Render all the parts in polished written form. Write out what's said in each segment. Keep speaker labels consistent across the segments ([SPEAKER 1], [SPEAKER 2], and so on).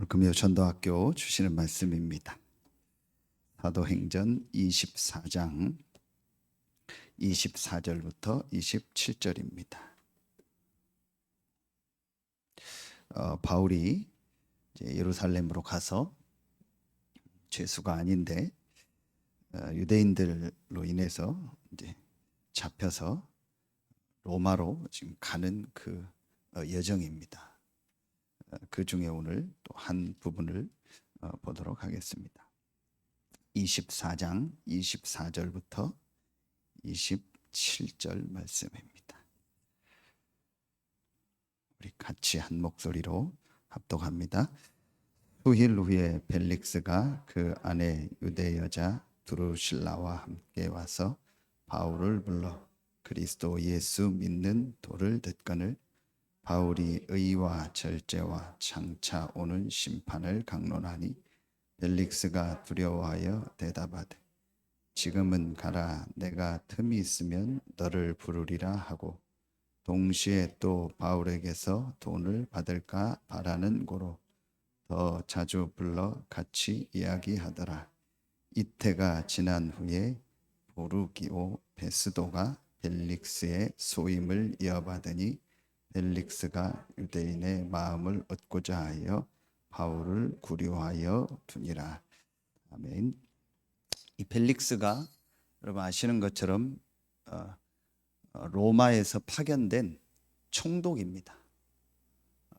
[SPEAKER 1] 오늘 금요 전도학교 주시는 말씀입니다. 사도행전 24장 24절부터 27절입니다. 바울이 이제 예루살렘으로 가서 죄수가 아닌데 유대인들로 인해서 이제 잡혀서 로마로 지금 가는 그 여정입니다. 그 중에 오늘 또 한 부분을 보도록 하겠습니다. 24장 24절부터 27절 말씀입니다. 우리 같이 한 목소리로 합독합니다. 수일 후에 벨릭스가 그 아내 유대 여자 드루실라와 함께 와서 바울을 불러 그리스도 예수 믿는 도를 듣거늘 바울이 의와 절제와 장차 오는 심판을 강론하니 벨릭스가 두려워하여 대답하되 지금은 가라 내가 틈이 있으면 너를 부르리라 하고 동시에 또 바울에게서 돈을 받을까 바라는 고로 더 자주 불러 같이 이야기하더라. 이태가 지난 후에 보르기오 베스도가 벨릭스의 소임을 이어받으니 벨릭스가 유대인의 마음을 얻고자 하여 바울을 구류하여 두니라. 아멘. 이 벨릭스가 여러분 아시는 것처럼 로마에서 파견된 총독입니다.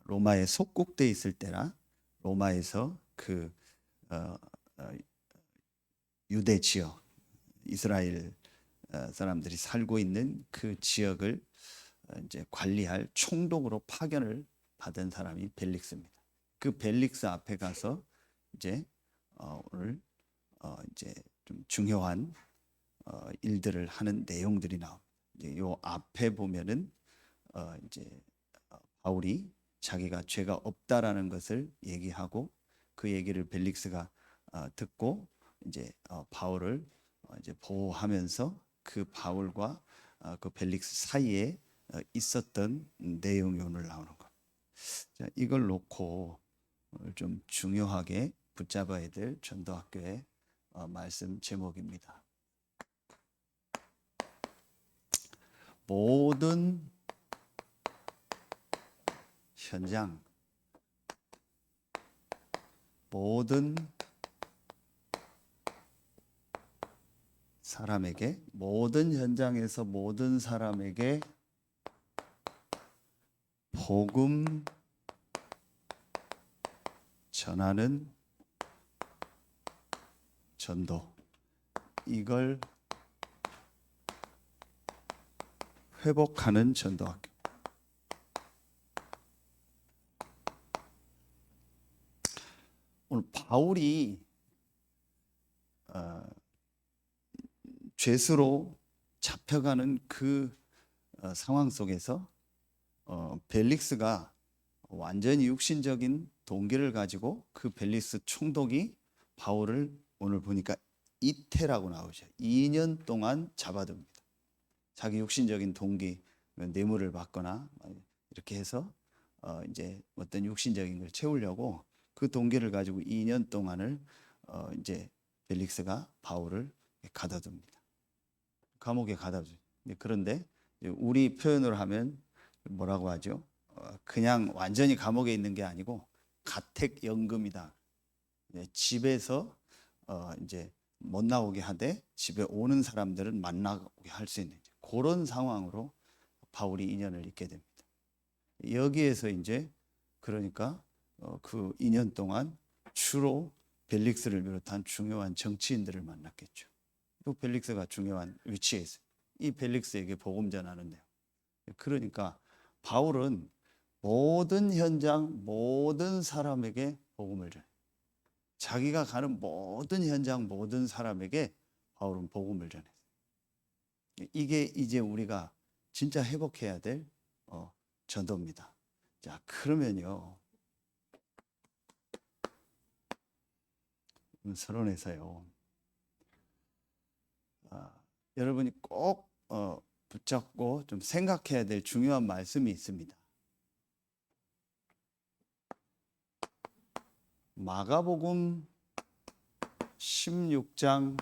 [SPEAKER 1] 로마에 속국돼 있을 때나 로마에서 그 유대 지역 이스라엘 사람들이 살고 있는 그 지역을 이제 관리할 총독으로 파견을 받은 사람이 벨릭스입니다. 그 벨릭스 앞에 가서 이제 오늘 이제 좀 중요한 일들을 하는 내용들이 나옵니다. 이제 요 앞에 보면은 이제 바울이 자기가 죄가 없다라는 것을 얘기하고 그 얘기를 벨릭스가 듣고 이제 바울을 이제 보호하면서 그 바울과 그 벨릭스 사이에 있었던 내용이 오늘 나오는 것. 자, 이걸 놓고 오늘 좀 중요하게 붙잡아야 될 전도학교의 말씀 제목입니다. 모든 현장, 모든 사람에게, 모든 현장에서 모든 사람에게 복음 전하는 전도, 이걸 회복하는 전도학교. 오늘 바울이 죄수로 잡혀가는 그 상황 속에서 벨릭스가 완전히 육신적인 동기를 가지고 그 벨릭스 총독이 바울을 오늘 보니까 이태라고 나오죠. 2년 동안 잡아둡니다. 자기 육신적인 동기, 뇌물을 받거나 이렇게 해서 이제 어떤 육신적인 걸 채우려고 그 동기를 가지고 2년 동안을 이제 벨릭스가 바울을 가둬둡니다. 감옥에 가둬두죠. 그런데 우리 표현으로 하면 뭐라고 하죠? 그냥 완전히 감옥에 있는 게 아니고 가택연금이다. 집에서 이제 못 나오게 하되 집에 오는 사람들은 만나게 할 수 있는 그런 상황으로 바울이 2년을 있게 됩니다. 여기에서 이제 그러니까 그 2년 동안 주로 벨릭스를 비롯한 중요한 정치인들을 만났겠죠. 또 벨릭스가 중요한 위치에 있어요. 이 벨릭스에게 복음 전하는데요. 그러니까 바울은 모든 현장, 모든 사람에게 복음을 전해요. 자기가 가는 모든 현장, 모든 사람에게 바울은 복음을 전했어요. 이게 이제 우리가 진짜 회복해야 될 전도입니다. 자, 그러면요. 서론에서요. 여러분이 꼭 붙잡고 좀 생각해야 될 중요한 말씀이 있습니다. 마가복음 16장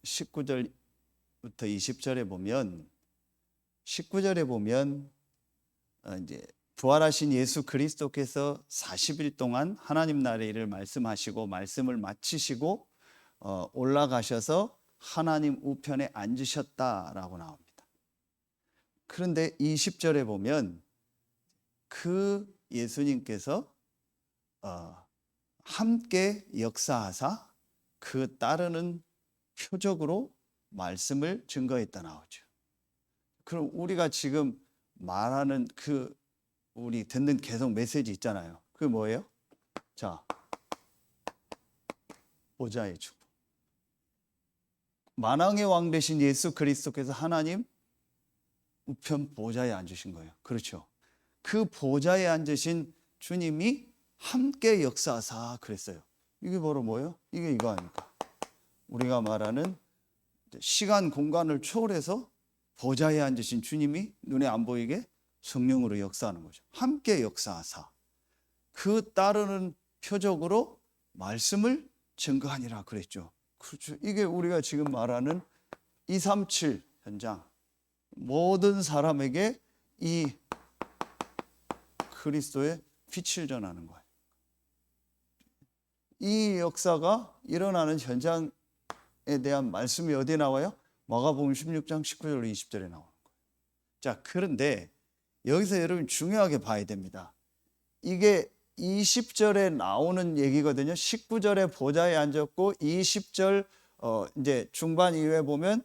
[SPEAKER 1] 19절부터 20절에 보면 19절에 보면 이제 부활하신 예수 그리스도께서 40일 동안 하나님 나라의 일을 말씀하시고 말씀을 마치시고 올라가셔서 하나님 우편에 앉으셨다라고 나옵니다. 그런데 20절에 보면 그 예수님께서 함께 역사하사 그 따르는 표적으로 말씀을 증거했다 나오죠. 그럼 우리가 지금 말하는 우리 듣는 계속 메시지 있잖아요. 그게 뭐예요? 자, 보좌의 축복. 만왕의 왕 되신 예수 그리스도께서 하나님 우편 보좌에 앉으신 거예요. 그렇죠. 그 보좌에 앉으신 주님이 함께 역사하사 그랬어요. 이게 바로 뭐예요? 이게 이거 아닙니까? 우리가 말하는 시간 공간을 초월해서 보좌에 앉으신 주님이 눈에 안 보이게 성령으로 역사하는 거죠. 함께 역사하사 그 따르는 표적으로 말씀을 증거하니라 그랬죠. 그렇죠. 이게 우리가 지금 말하는 237 현장. 모든 사람에게 이 그리스도의 빛을 전하는 거예요. 이 역사가 일어나는 현장에 대한 말씀이 어디에 나와요? 마가복음 16장 19절 20절에 나오는 거예요. 자, 그런데 여기서 여러분 중요하게 봐야 됩니다. 이게 20절에 나오는 얘기거든요. 19절에 보좌에 앉았고 20절 이제 중반 이후에 보면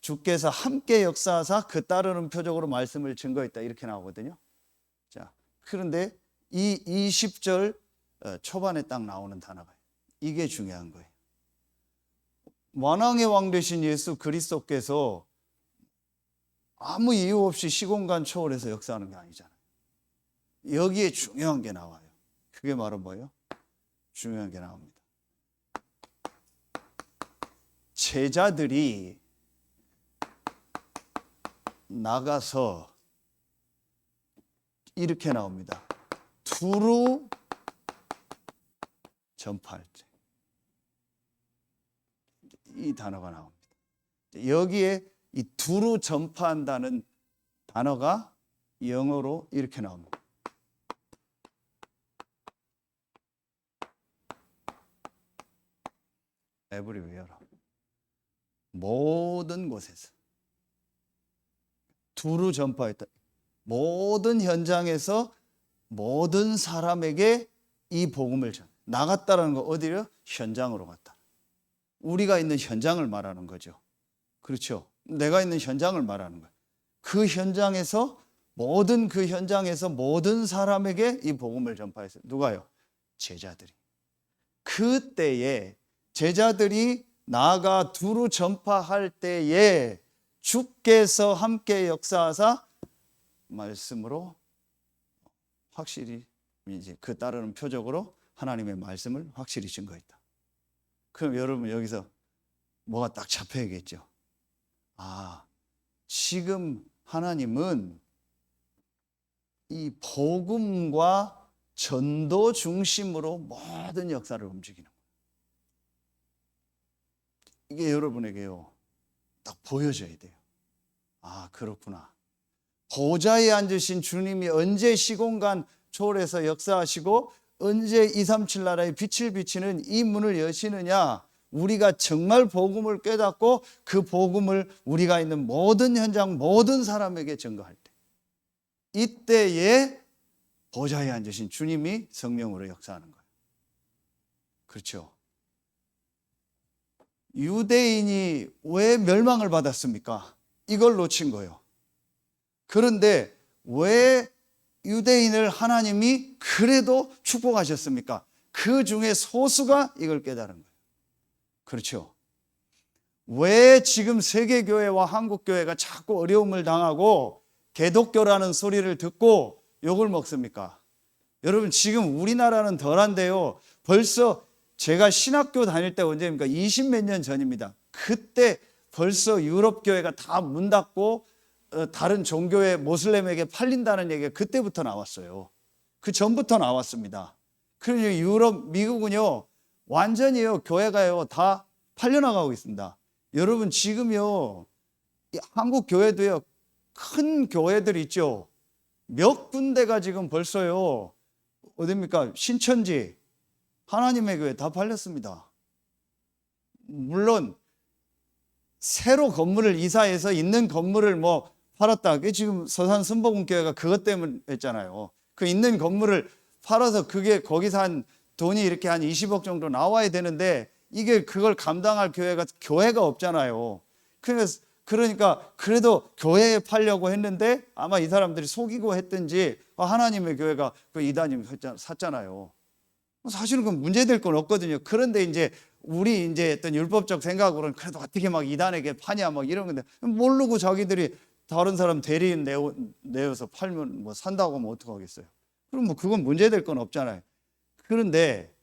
[SPEAKER 1] 주께서 함께 역사하사 그 따르는 표적으로 말씀을 증거했다 이렇게 나오거든요. 자, 그런데 이 20절 초반에 딱 나오는 단어가 이게 중요한 거예요. 만왕의 왕 되신 예수 그리스도께서 아무 이유 없이 시공간 초월해서 역사하는 게 아니잖아요. 여기에 중요한 게 나와요. 그게 바로 뭐예요? 중요한 게 나옵니다. 제자들이 나가서 이렇게 나옵니다. 두루 전파할 때. 이 단어가 나옵니다. 여기에 이 두루 전파한다는 단어가 영어로 이렇게 나옵니다. everywhere. 모든 곳에서 두루 전파했다. 모든 현장에서 모든 사람에게 이 복음을 나갔다라는 거 어디요? 현장으로 갔다. 우리가 있는 현장을 말하는 거죠. 그렇죠. 내가 있는 현장을 말하는 거예요. 그 현장에서 모든 사람에게 이 복음을 전파했어요. 누가요? 제자들이. 그때에 제자들이 나아가 두루 전파할 때에 주께서 함께 역사하사 말씀으로 확실히 이제 그 따르는 표적으로 하나님의 말씀을 확실히 증거했다. 그럼 여러분 여기서 뭐가 딱 잡혀야겠죠. 아, 지금 하나님은 이 복음과 전도 중심으로 모든 역사를 움직이는 거예요. 이게 여러분에게요 딱 보여져야 돼요. 아, 그렇구나. 보좌에 앉으신 주님이 언제 시공간 초월해서 역사하시고 언제 237 나라의 빛을 비치는 이 문을 여시느냐. 우리가 정말 복음을 깨닫고 그 복음을 우리가 있는 모든 현장 모든 사람에게 증거할 때, 이때에 보좌에 앉으신 주님이 성령으로 역사하는 거예요. 그렇죠. 유대인이 왜 멸망을 받았습니까? 이걸 놓친 거예요. 그런데 왜 유대인을 하나님이 그래도 축복하셨습니까? 그 중에 소수가 이걸 깨달은 거예요. 그렇죠. 왜 지금 세계교회와 한국교회가 자꾸 어려움을 당하고 개독교라는 소리를 듣고 욕을 먹습니까? 여러분 지금 우리나라는 덜한데요. 벌써 제가 신학교 다닐 때 언제입니까? 20몇 년 전입니다. 그때 벌써 유럽 교회가 다 문 닫고 다른 종교의 모슬렘에게 팔린다는 얘기가 그때부터 나왔어요. 그 전부터 나왔습니다. 그러니 유럽, 미국은요, 완전히요, 교회가요, 다 팔려나가고 있습니다. 여러분, 지금요, 한국 교회도요, 큰 교회들 있죠. 몇 군데가 지금 벌써요, 어딥니까? 신천지, 하나님의 교회 다 팔렸습니다. 물론, 새로 건물을 이사해서 있는 건물을 뭐 팔았다. 그게 지금 서산 순복음교회가 그것 때문에 했잖아요. 그 있는 건물을 팔아서 그게 거기서 한 돈이 이렇게 한 20억 정도 나와야 되는데 이게 그걸 감당할 교회가 없잖아요. 그러니까 그래도 교회에 팔려고 했는데 아마 이 사람들이 속이고 했든지 하나님의 교회가 그 이단님 샀잖아요. 사실은 그건 문제될 건 없거든요. 그런데 이제 우리 이제 어떤 율법적 생각으로는 그래도 어떻게 막 이단에게 파냐 막 이런 건데 모르고 자기들이 다른 사람 대리인 내어서 팔면 뭐 산다고 하면 어떡하겠어요. 그럼 뭐 그건 문제될 건 없잖아요. 그런데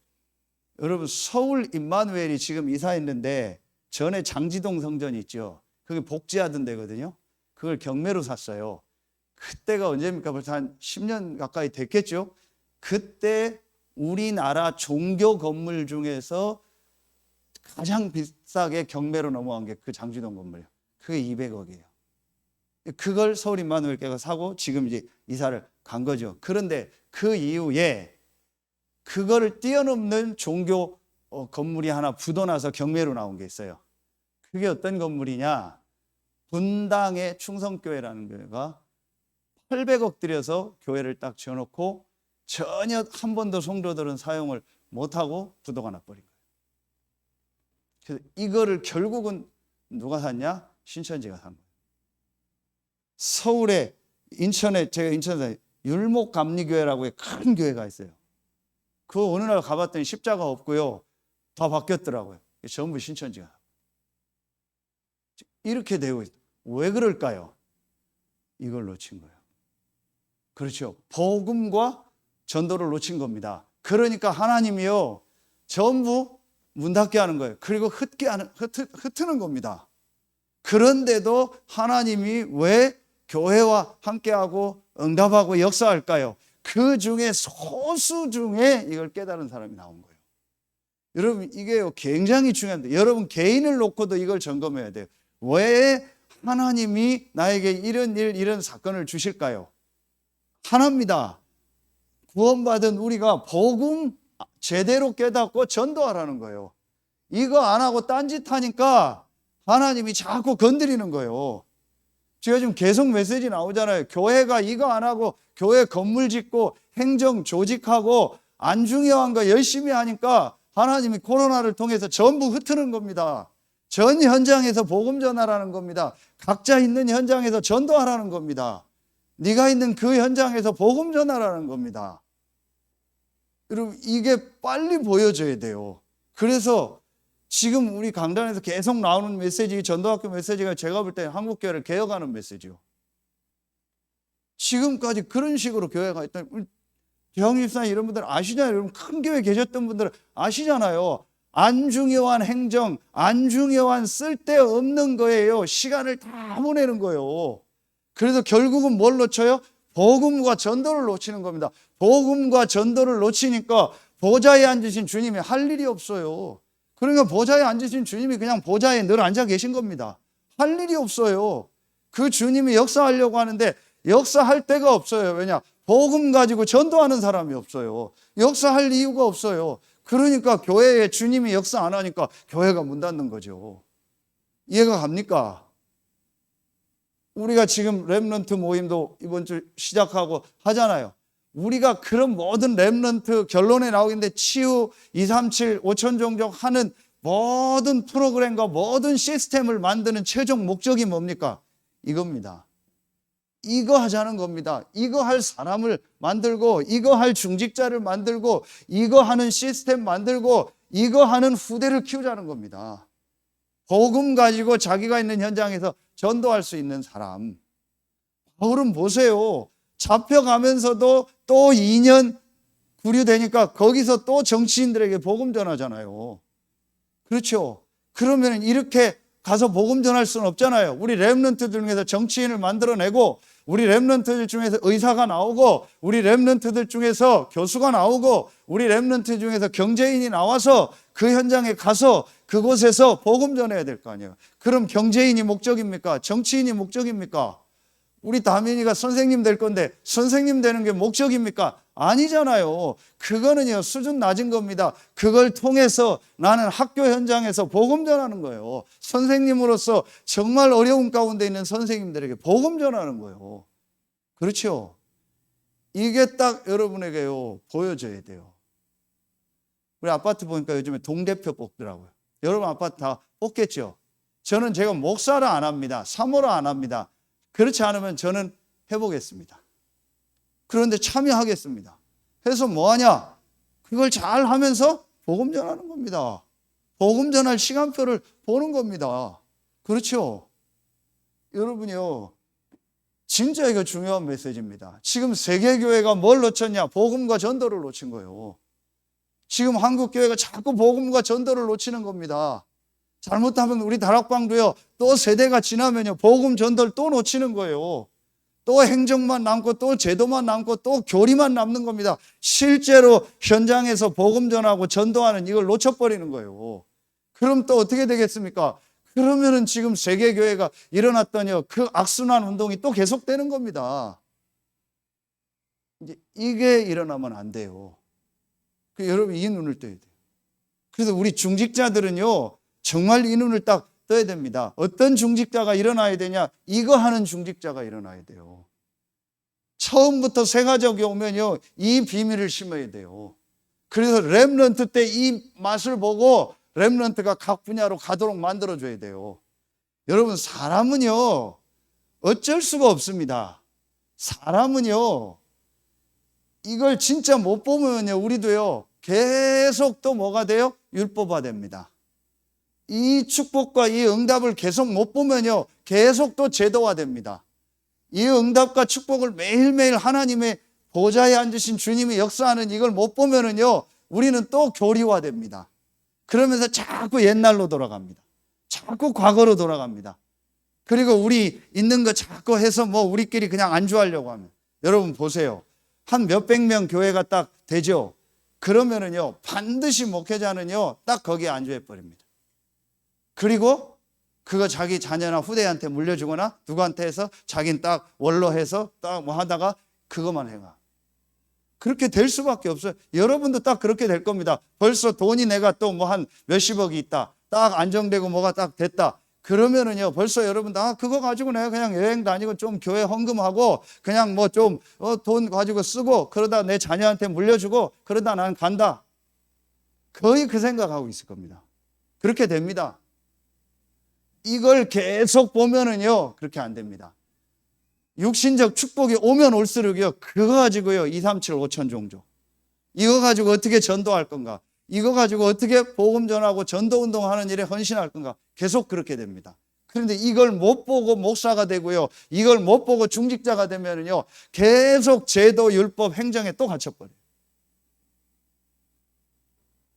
[SPEAKER 1] 여러분 서울 임마누엘이 지금 이사했는데 전에 장지동 성전이 있죠. 그게 복지하던 데거든요. 그걸 경매로 샀어요. 그때가 언제입니까? 벌써 한 10년 가까이 됐겠죠. 그때 우리나라 종교 건물 중에서 가장 비싸게 경매로 넘어간 게 그 장지동 건물이에요. 그게 200억이에요. 그걸 서울 임마누엘교회가 사고 지금 이제 이사를 간 거죠. 그런데 그 이후에 그거를 뛰어넘는 종교 건물이 하나 붙어나서 경매로 나온 게 있어요. 그게 어떤 건물이냐? 분당의 충성교회라는 교회가 800억 들여서 교회를 딱 지어놓고 전혀 한 번도 성도들은 사용을 못하고 부도가 나버린 거예요. 그래서 이거를 결국은 누가 샀냐? 신천지가 산 거예요. 서울에 제가 인천에 율목감리교회라고 큰 교회가 있어요. 그 어느 날 가봤더니 십자가 없고요. 다 바뀌었더라고요. 전부 신천지가. 이렇게 되고 있어요. 왜 그럴까요? 이걸 놓친 거예요. 그렇죠. 복음과 전도를 놓친 겁니다. 그러니까 하나님이요 전부 문 닫게 하는 거예요. 그리고 흩트는 겁니다. 그런데도 하나님이 왜 교회와 함께하고 응답하고 역사할까요? 그 중에 소수 중에 이걸 깨달은 사람이 나온 거예요. 여러분 이게 굉장히 중요한데 여러분 개인을 놓고도 이걸 점검해야 돼요. 왜 하나님이 나에게 이런 사건을 주실까요? 하나입니다. 구원받은 우리가 복음 제대로 깨닫고 전도하라는 거예요. 이거 안 하고 딴짓하니까 하나님이 자꾸 건드리는 거예요. 제가 지금 계속 메시지 나오잖아요. 교회가 이거 안 하고 교회 건물 짓고 행정 조직하고 안 중요한 거 열심히 하니까 하나님이 코로나를 통해서 전부 흩트는 겁니다. 전 현장에서 복음 전하라는 겁니다. 각자 있는 현장에서 전도하라는 겁니다. 네가 있는 그 현장에서 복음 전하라는 겁니다. 여러분 이게 빨리 보여져야 돼요. 그래서 지금 우리 강단에서 계속 나오는 메시지, 전도학교 메시지가 제가 볼 때 한국교회를 개혁하는 메시지요. 지금까지 그런 식으로 교회가 있던 대형집사 이런 분들 아시잖아요. 여러분 큰 교회 계셨던 분들 아시잖아요. 안 중요한 행정, 안 중요한 쓸데없는 거예요. 시간을 다 보내는 거예요. 그래서 결국은 뭘 놓쳐요? 복음과 전도를 놓치는 겁니다. 복음과 전도를 놓치니까 보좌에 앉으신 주님이 할 일이 없어요. 그러니까 보좌에 앉으신 주님이 그냥 보좌에 늘 앉아 계신 겁니다. 할 일이 없어요. 그 주님이 역사하려고 하는데 역사할 데가 없어요. 왜냐? 복음 가지고 전도하는 사람이 없어요. 역사할 이유가 없어요. 그러니까 교회에 주님이 역사 안 하니까 교회가 문 닫는 거죠. 이해가 갑니까? 우리가 지금 렘넌트 모임도 이번 주 시작하고 하잖아요. 우리가 그런 모든 렘넌트 결론에 나오겠는데 치유 237 5천종족 하는 모든 프로그램과 모든 시스템을 만드는 최종 목적이 뭡니까? 이겁니다. 이거 하자는 겁니다. 이거 할 사람을 만들고 이거 할 중직자를 만들고 이거 하는 시스템 만들고 이거 하는 후대를 키우자는 겁니다. 복음 가지고 자기가 있는 현장에서 전도할 수 있는 사람. 바울은 보세요. 잡혀가면서도 또 2년 구류되니까 거기서 또 정치인들에게 복음 전하잖아요. 그렇죠. 그러면 이렇게 가서 복음 전할 수는 없잖아요. 우리 렘넌트 중에서 정치인을 만들어내고, 우리 렘넌트들 중에서 의사가 나오고, 우리 렘넌트들 중에서 교수가 나오고, 우리 렘넌트 중에서 경제인이 나와서 그 현장에 가서 그곳에서 복음 전해야 될 거 아니에요. 그럼 경제인이 목적입니까? 정치인이 목적입니까? 우리 다민이가 선생님 될 건데 선생님 되는 게 목적입니까? 아니잖아요. 그거는요, 수준 낮은 겁니다. 그걸 통해서 나는 학교 현장에서 복음 전하는 거예요. 선생님으로서 정말 어려운 가운데 있는 선생님들에게 복음 전하는 거예요. 그렇죠? 이게 딱 여러분에게요, 보여져야 돼요. 우리 아파트 보니까 요즘에 동대표 뽑더라고요. 여러분 아파트 다 뽑겠죠? 저는 제가 목사라 안 합니다. 사모라 안 합니다. 그렇지 않으면 저는 해보겠습니다. 그런데 참여하겠습니다. 해서 뭐하냐? 그걸 잘 하면서 복음 전하는 겁니다. 복음 전할 시간표를 보는 겁니다. 그렇죠? 여러분이요, 진짜 이거 중요한 메시지입니다. 지금 세계교회가 뭘 놓쳤냐? 복음과 전도를 놓친 거예요. 지금 한국교회가 자꾸 복음과 전도를 놓치는 겁니다. 잘못하면 우리 다락방도요, 또 세대가 지나면요, 복음 전도를 또 놓치는 거예요. 또 행정만 남고 또 제도만 남고 또 교리만 남는 겁니다. 실제로 현장에서 복음 전하고 전도하는 이걸 놓쳐버리는 거예요. 그럼 또 어떻게 되겠습니까? 그러면은 지금 세계교회가 일어났더니요, 그 악순환 운동이 또 계속되는 겁니다. 이게 일어나면 안 돼요. 여러분 이 눈을 떠야 돼요. 그래서 우리 중직자들은요, 정말 이 눈을 딱 떠야 됩니다. 어떤 중직자가 일어나야 되냐? 이거 하는 중직자가 일어나야 돼요. 처음부터 새가족이 오면요, 이 비밀을 심어야 돼요. 그래서 렘넌트 때 이 맛을 보고 렘넌트가 각 분야로 가도록 만들어줘야 돼요. 여러분, 사람은요, 어쩔 수가 없습니다. 사람은요, 이걸 진짜 못 보면요, 우리도요, 계속 또 뭐가 돼요? 율법화 됩니다. 이 축복과 이 응답을 계속 못 보면요, 계속 또 제도화 됩니다. 이 응답과 축복을 매일매일 하나님의 보좌에 앉으신 주님이 역사하는 이걸 못 보면은요, 우리는 또 교리화 됩니다. 그러면서 자꾸 옛날로 돌아갑니다. 자꾸 과거로 돌아갑니다. 그리고 우리 있는 거 자꾸 해서 뭐 우리끼리 그냥 안주하려고 하면, 여러분 보세요. 한 몇백 명 교회가 딱 되죠. 그러면은요, 반드시 목회자는요, 딱 거기에 안주해 버립니다. 그리고 그거 자기 자녀나 후대한테 물려주거나 누구한테 해서 자기는 딱 원로해서 딱 뭐 하다가 그것만 해가. 그렇게 될 수밖에 없어요. 여러분도 딱 그렇게 될 겁니다. 벌써 돈이 내가 또 뭐 한 몇십억이 있다. 딱 안정되고 뭐가 딱 됐다. 그러면은요, 벌써 여러분도 그거 가지고 내가 그냥 여행 다니고 좀 교회 헌금하고 그냥 뭐 좀 돈 가지고 쓰고 그러다 내 자녀한테 물려주고 그러다 난 간다. 거의 그 생각하고 있을 겁니다. 그렇게 됩니다. 이걸 계속 보면은요, 그렇게 안 됩니다. 육신적 축복이 오면 올수록요, 그거 가지고요, 2, 3, 7, 5천 종족. 이거 가지고 어떻게 전도할 건가? 이거 가지고 어떻게 복음 전하고 전도 운동하는 일에 헌신할 건가? 계속 그렇게 됩니다. 그런데 이걸 못 보고 목사가 되고요, 이걸 못 보고 중직자가 되면은요, 계속 제도, 율법, 행정에 또 갇혀버려요.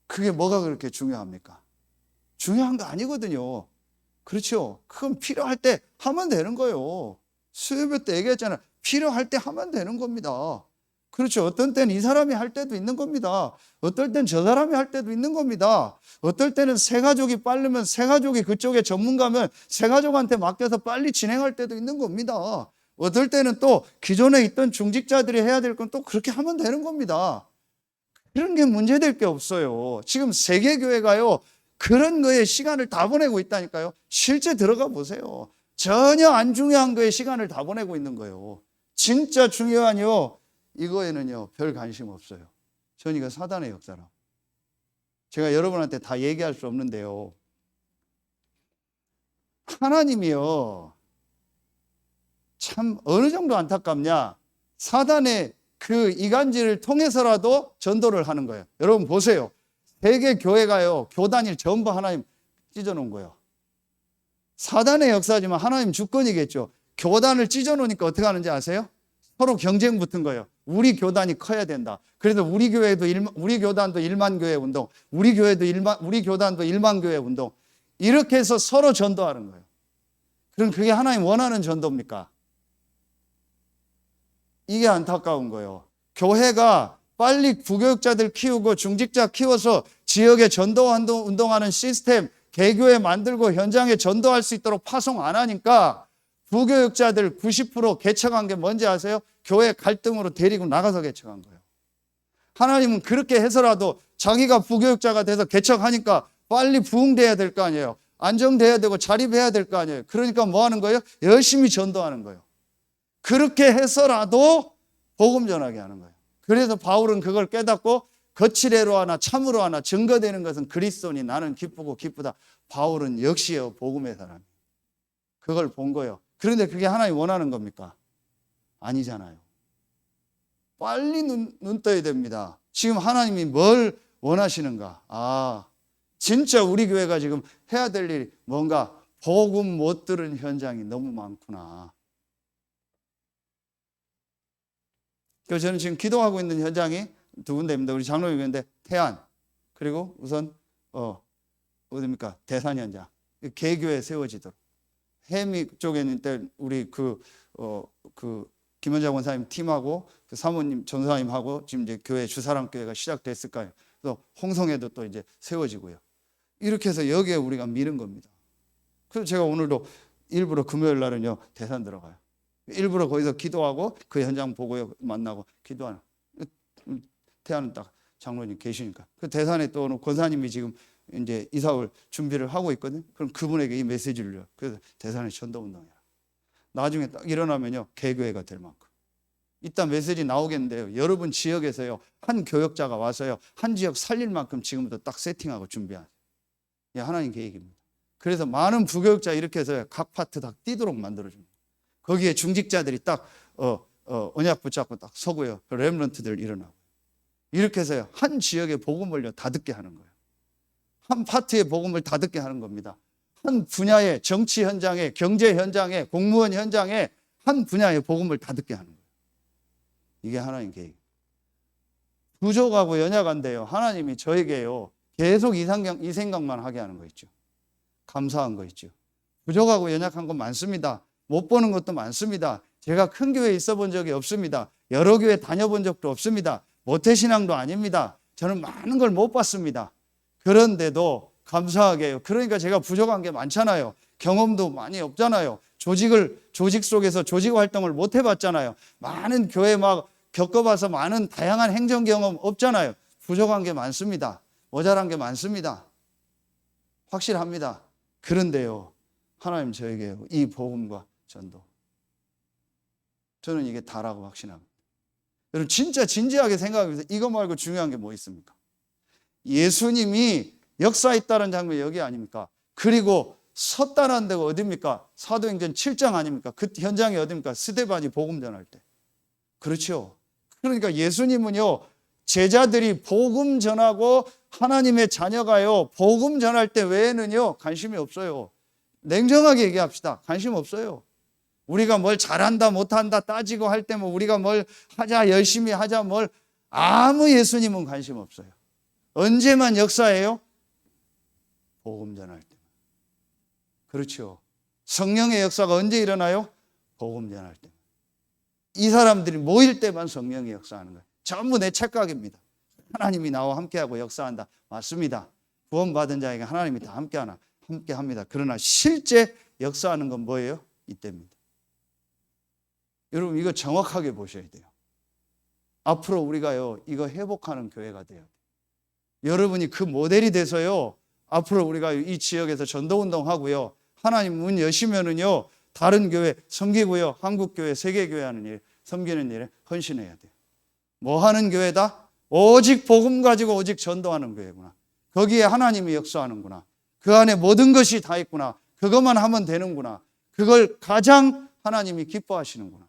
[SPEAKER 1] 그게 뭐가 그렇게 중요합니까? 중요한 거 아니거든요. 그렇죠? 그건 필요할 때 하면 되는 거예요. 수요일 때 얘기했잖아요. 필요할 때 하면 되는 겁니다. 그렇죠? 어떤 때는 이 사람이 할 때도 있는 겁니다. 어떨 땐 저 사람이 할 때도 있는 겁니다. 어떨 때는 새 가족이 빠르면 새 가족이 그쪽에 전문가면 새 가족한테 맡겨서 빨리 진행할 때도 있는 겁니다. 어떨 때는 또 기존에 있던 중직자들이 해야 될 건 또 그렇게 하면 되는 겁니다. 그런 게 문제될 게 없어요. 지금 세계교회가요, 그런 거에 시간을 다 보내고 있다니까요. 실제 들어가 보세요. 전혀 안 중요한 거에 시간을 다 보내고 있는 거예요. 진짜 중요한요, 이거에는요, 별 관심 없어요. 전 이거 사단의 역사라. 제가 여러분한테 다 얘기할 수 없는데요, 하나님이요, 참 어느 정도 안타깝냐. 사단의 그 이간질을 통해서라도 전도를 하는 거예요. 여러분 보세요. 세계 교회가요, 교단일 전부 하나님 찢어놓은 거예요. 사단의 역사지만 하나님 주권이겠죠. 교단을 찢어놓으니까 어떻게 하는지 아세요? 서로 경쟁 붙은 거예요. 우리 교단이 커야 된다. 그래서 우리 교단도 1만 교회 운동, 우리 교단도 1만 교회 운동. 이렇게 해서 서로 전도하는 거예요. 그럼 그게 하나님 원하는 전도입니까? 이게 안타까운 거예요. 교회가 빨리 부교육자들 키우고 중직자 키워서 지역에 전도 운동하는 시스템, 개교회 만들고 현장에 전도할 수 있도록 파송 안 하니까 부교육자들 90% 개척한 게 뭔지 아세요? 교회 갈등으로 데리고 나가서 개척한 거예요. 하나님은 그렇게 해서라도 자기가 부교육자가 돼서 개척하니까 빨리 부흥돼야 될 거 아니에요. 안정돼야 되고 자립해야 될 거 아니에요. 그러니까 뭐 하는 거예요? 열심히 전도하는 거예요. 그렇게 해서라도 복음 전하게 하는 거예요. 그래서 바울은 그걸 깨닫고 거칠애로 하나 참으로 하나 증거되는 것은 그리스도니 나는 기쁘고 기쁘다. 바울은 역시요 복음의 사람. 그걸 본 거예요. 그런데 그게 하나님 원하는 겁니까? 아니잖아요. 빨리 눈 떠야 됩니다. 지금 하나님이 뭘 원하시는가? 진짜 우리 교회가 지금 해야 될 일이 뭔가 복음 못 들은 현장이 너무 많구나. 그래서 저는 지금 기도하고 있는 현장이 두 군데입니다. 우리 장로님 있는데 태안 그리고 우선 어디입니까? 대산 현장. 개교회 세워지도록. 해미 쪽에는 우리 김원장 원사님 팀하고 그 사모님 전사님하고 지금 이제 교회 주사랑교회가 시작됐을까요? 그래서 홍성에도 또 이제 세워지고요. 이렇게 해서 여기에 우리가 미는 겁니다. 그래서 제가 오늘도 일부러 금요일 날은요 대산 들어가요. 일부러 거기서 기도하고 그 현장 보고요 만나고 기도하는. 태안은 딱 장로님 계시니까. 그 대산에 또 권사님이 지금 이제 이사 올 준비를 하고 있거든요. 그럼 그분에게 이 메시지를 줘요. 그래서 대산에 전도운동해라. 나중에 딱 일어나면요 개교회가 될 만큼. 이따 메시지 나오겠는데요. 여러분 지역에서요 한 교역자가 와서요 한 지역 살릴 만큼 지금부터 딱 세팅하고 준비하세요. 이게 하나님 계획입니다. 그래서 많은 부교역자 이렇게 해서 각 파트 다 뛰도록 만들어줍니다. 거기에 중직자들이 딱 언약 붙잡고 딱 서고요. 렘넌트들 일어나고. 이렇게 해서요 한 지역의 복음을요 다 듣게 하는 거예요. 한 파트의 복음을 다 듣게 하는 겁니다. 한 분야의 정치 현장에, 경제 현장에, 공무원 현장에 한 분야의 복음을 다 듣게 하는 거예요. 이게 하나님 계획. 부족하고 연약한데요. 하나님이 저에게요 계속 이 생각만 하게 하는 거 있죠. 감사한 거 있죠. 부족하고 연약한 건 많습니다. 못 보는 것도 많습니다. 제가 큰 교회에 있어 본 적이 없습니다. 여러 교회 다녀본 적도 없습니다. 모태신앙도 아닙니다. 저는 많은 걸 못 봤습니다. 그런데도 감사하게요. 그러니까 제가 부족한 게 많잖아요. 경험도 많이 없잖아요. 조직 속에서 조직 활동을 못 해봤잖아요. 많은 교회 막 겪어봐서 많은 다양한 행정 경험 없잖아요. 부족한 게 많습니다. 모자란 게 많습니다. 확실합니다. 그런데요, 하나님 저에게 이 복음과 전도, 저는 이게 다라고 확신합니다. 여러분 진짜 진지하게 생각하면서 이거 말고 중요한 게 뭐 있습니까? 예수님이 역사했다는 장면이 여기 아닙니까? 그리고 섰다는 데가 어디입니까? 사도행전 7장 아닙니까? 그 현장이 어디입니까? 스데반이 복음 전할 때. 그렇죠. 그러니까 예수님은요 제자들이 복음 전하고 하나님의 자녀가요 복음 전할 때 외에는요 관심이 없어요. 냉정하게 얘기합시다. 관심 없어요. 우리가 뭘 잘한다 못한다 따지고 할 때 뭐 우리가 뭘 하자 열심히 하자 뭘 아무 예수님은 관심 없어요. 언제만 역사해요? 복음 전할 때. 그렇죠. 성령의 역사가 언제 일어나요? 복음 전할 때. 이 사람들이 모일 때만 성령의 역사하는 거예요. 전부 내 착각입니다. 하나님이 나와 함께하고 역사한다. 맞습니다. 구원받은 자에게 하나님이 다 함께합니다. 그러나 실제 역사하는 건 뭐예요? 이때입니다. 여러분 이거 정확하게 보셔야 돼요. 앞으로 우리가요 이거 회복하는 교회가 돼요. 여러분이 그 모델이 돼서요 앞으로 우리가 이 지역에서 전도운동하고요 하나님 문 여시면은요 다른 교회 섬기고요 한국교회 세계교회 하는 일 섬기는 일에 헌신해야 돼요. 뭐 하는 교회다? 오직 복음 가지고 오직 전도하는 교회구나. 거기에 하나님이 역사하는구나. 그 안에 모든 것이 다 있구나. 그것만 하면 되는구나. 그걸 가장 하나님이 기뻐하시는구나.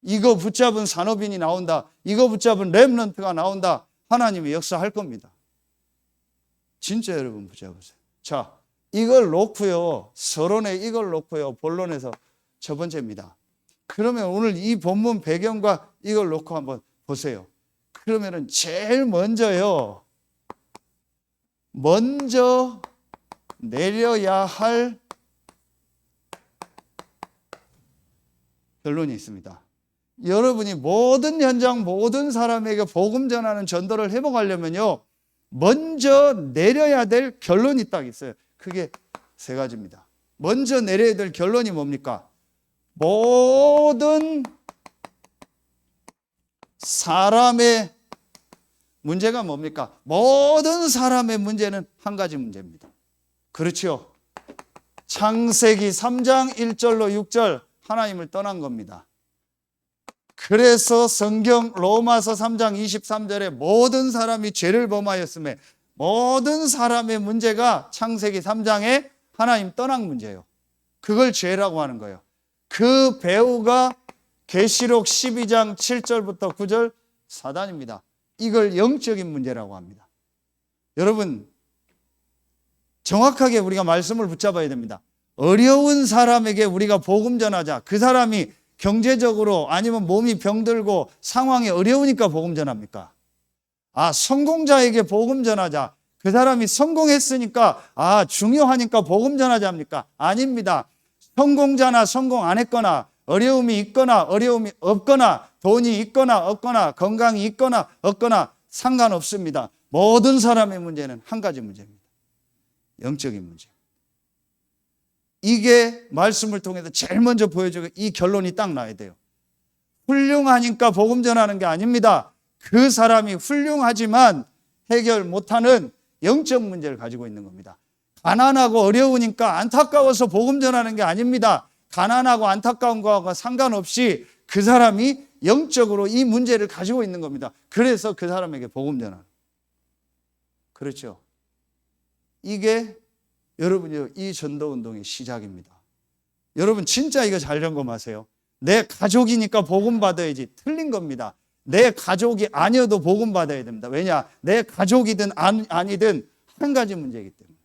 [SPEAKER 1] 이거 붙잡은 산업인이 나온다. 이거 붙잡은 렘넌트가 나온다. 하나님이 역사할 겁니다. 진짜 여러분 붙잡으세요. 자, 이걸 놓고요. 서론에 이걸 놓고요. 본론에서 첫 번째입니다. 그러면 오늘 이 본문 배경과 이걸 놓고 한번 보세요. 그러면은 제일 먼저 내려야 할 결론이 있습니다. 여러분이 모든 현장, 모든 사람에게 복음 전하는 전도를 회복하려면요, 먼저 내려야 될 결론이 딱 있어요. 그게 세 가지입니다. 먼저 내려야 될 결론이 뭡니까? 모든 사람의 문제가 뭡니까? 모든 사람의 문제는 한 가지 문제입니다. 그렇죠? 창세기 3장 1절로 6절 하나님을 떠난 겁니다. 그래서 성경 로마서 3장 23절에 모든 사람이 죄를 범하였음에 모든 사람의 문제가 창세기 3장에 하나님 떠난 문제예요. 그걸 죄라고 하는 거예요. 그 배우가 계시록 12장 7절부터 9절 사단입니다. 이걸 영적인 문제라고 합니다. 여러분, 정확하게 우리가 말씀을 붙잡아야 됩니다. 어려운 사람에게 우리가 복음 전하자. 그 사람이 경제적으로 아니면 몸이 병들고 상황이 어려우니까 복음 전합니까? 성공자에게 복음 전하자. 그 사람이 성공했으니까 중요하니까 복음 전하자 합니까? 아닙니다. 성공자나 성공 안 했거나 어려움이 있거나 어려움이 없거나 돈이 있거나 없거나 건강이 있거나 없거나 상관없습니다. 모든 사람의 문제는 한 가지 문제입니다. 영적인 문제. 이게 말씀을 통해서 제일 먼저 보여주고 이 결론이 딱 나야 돼요. 훌륭하니까 복음 전하는 게 아닙니다. 그 사람이 훌륭하지만 해결 못하는 영적 문제를 가지고 있는 겁니다. 가난하고 어려우니까 안타까워서 복음 전하는 게 아닙니다. 가난하고 안타까운 거하고 상관없이 그 사람이 영적으로 이 문제를 가지고 있는 겁니다. 그래서 그 사람에게 복음 전하는. 그렇죠? 이게 여러분이 이 전도운동의 시작입니다. 여러분 진짜 이거 잘 점검하세요. 내 가족이니까 복음 받아야지. 틀린 겁니다. 내 가족이 아니어도 복음 받아야 됩니다. 왜냐? 내 가족이든 아니든 한 가지 문제이기 때문에.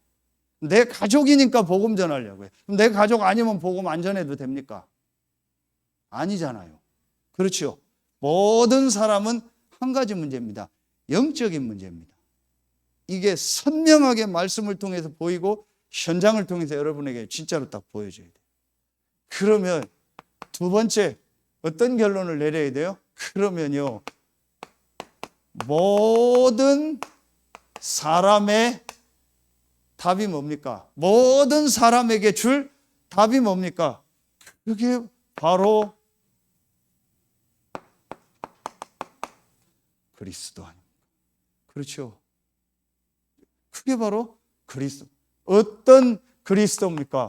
[SPEAKER 1] 내 가족이니까 복음 전하려고 해요. 그럼 내 가족 아니면 복음 안 전해도 됩니까? 아니잖아요. 그렇죠? 모든 사람은 한 가지 문제입니다. 영적인 문제입니다. 이게 선명하게 말씀을 통해서 보이고 현장을 통해서 여러분에게 진짜로 딱 보여줘야 돼요. 그러면 두 번째 어떤 결론을 내려야 돼요? 그러면요, 모든 사람의 답이 뭡니까? 모든 사람에게 줄 답이 뭡니까? 그게 바로 그리스도 아닙니까? 그렇죠? 그게 바로 그리스도. 어떤 그리스도입니까?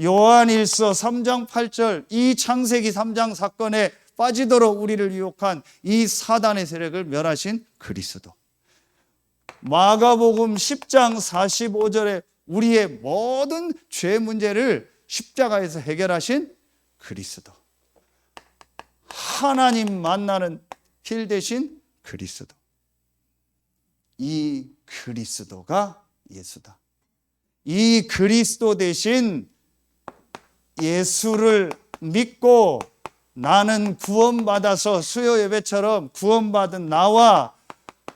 [SPEAKER 1] 요한일서 3장 8절 이 창세기 3장 사건에 빠지도록 우리를 유혹한 이 사단의 세력을 멸하신 그리스도. 마가복음 10장 45절에 우리의 모든 죄 문제를 십자가에서 해결하신 그리스도. 하나님 만나는 길 대신 그리스도. 이 그리스도가 예수다. 이 그리스도 대신 예수를 믿고 나는 구원받아서 수요 예배처럼 구원받은 나와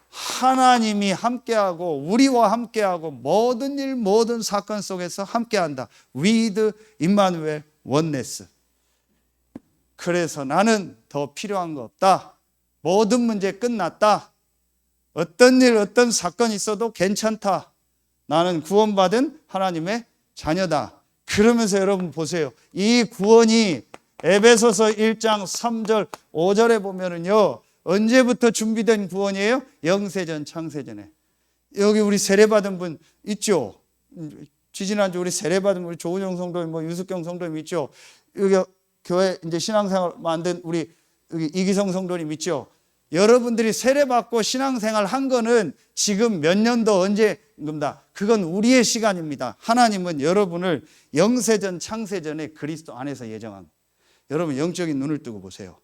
[SPEAKER 1] 하나님이 함께하고 우리와 함께하고 모든 일 모든 사건 속에서 함께한다. With Emmanuel Oneness. 그래서 나는 더 필요한 거 없다. 모든 문제 끝났다. 어떤 일 어떤 사건 있어도 괜찮다. 나는 구원받은 하나님의 자녀다. 그러면서 여러분 보세요. 이 구원이 에베소서 1장 3절 5절에 보면은요, 언제부터 준비된 구원이에요? 영세전 창세전에. 여기 우리 세례받은 분 있죠? 지지난주 우리 세례받은 우리 조은영 성도님, 유숙경 성도님 있죠? 여기 교회 이제 신앙생활 만든 우리 여기 이기성 성도님 있죠? 여러분들이 세례받고 신앙생활 한 거는 지금 몇 년도 언제입니다. 그건 우리의 시간입니다. 하나님은 여러분을 영세전 창세전에 그리스도 안에서 예정한 거예요. 여러분 영적인 눈을 뜨고 보세요.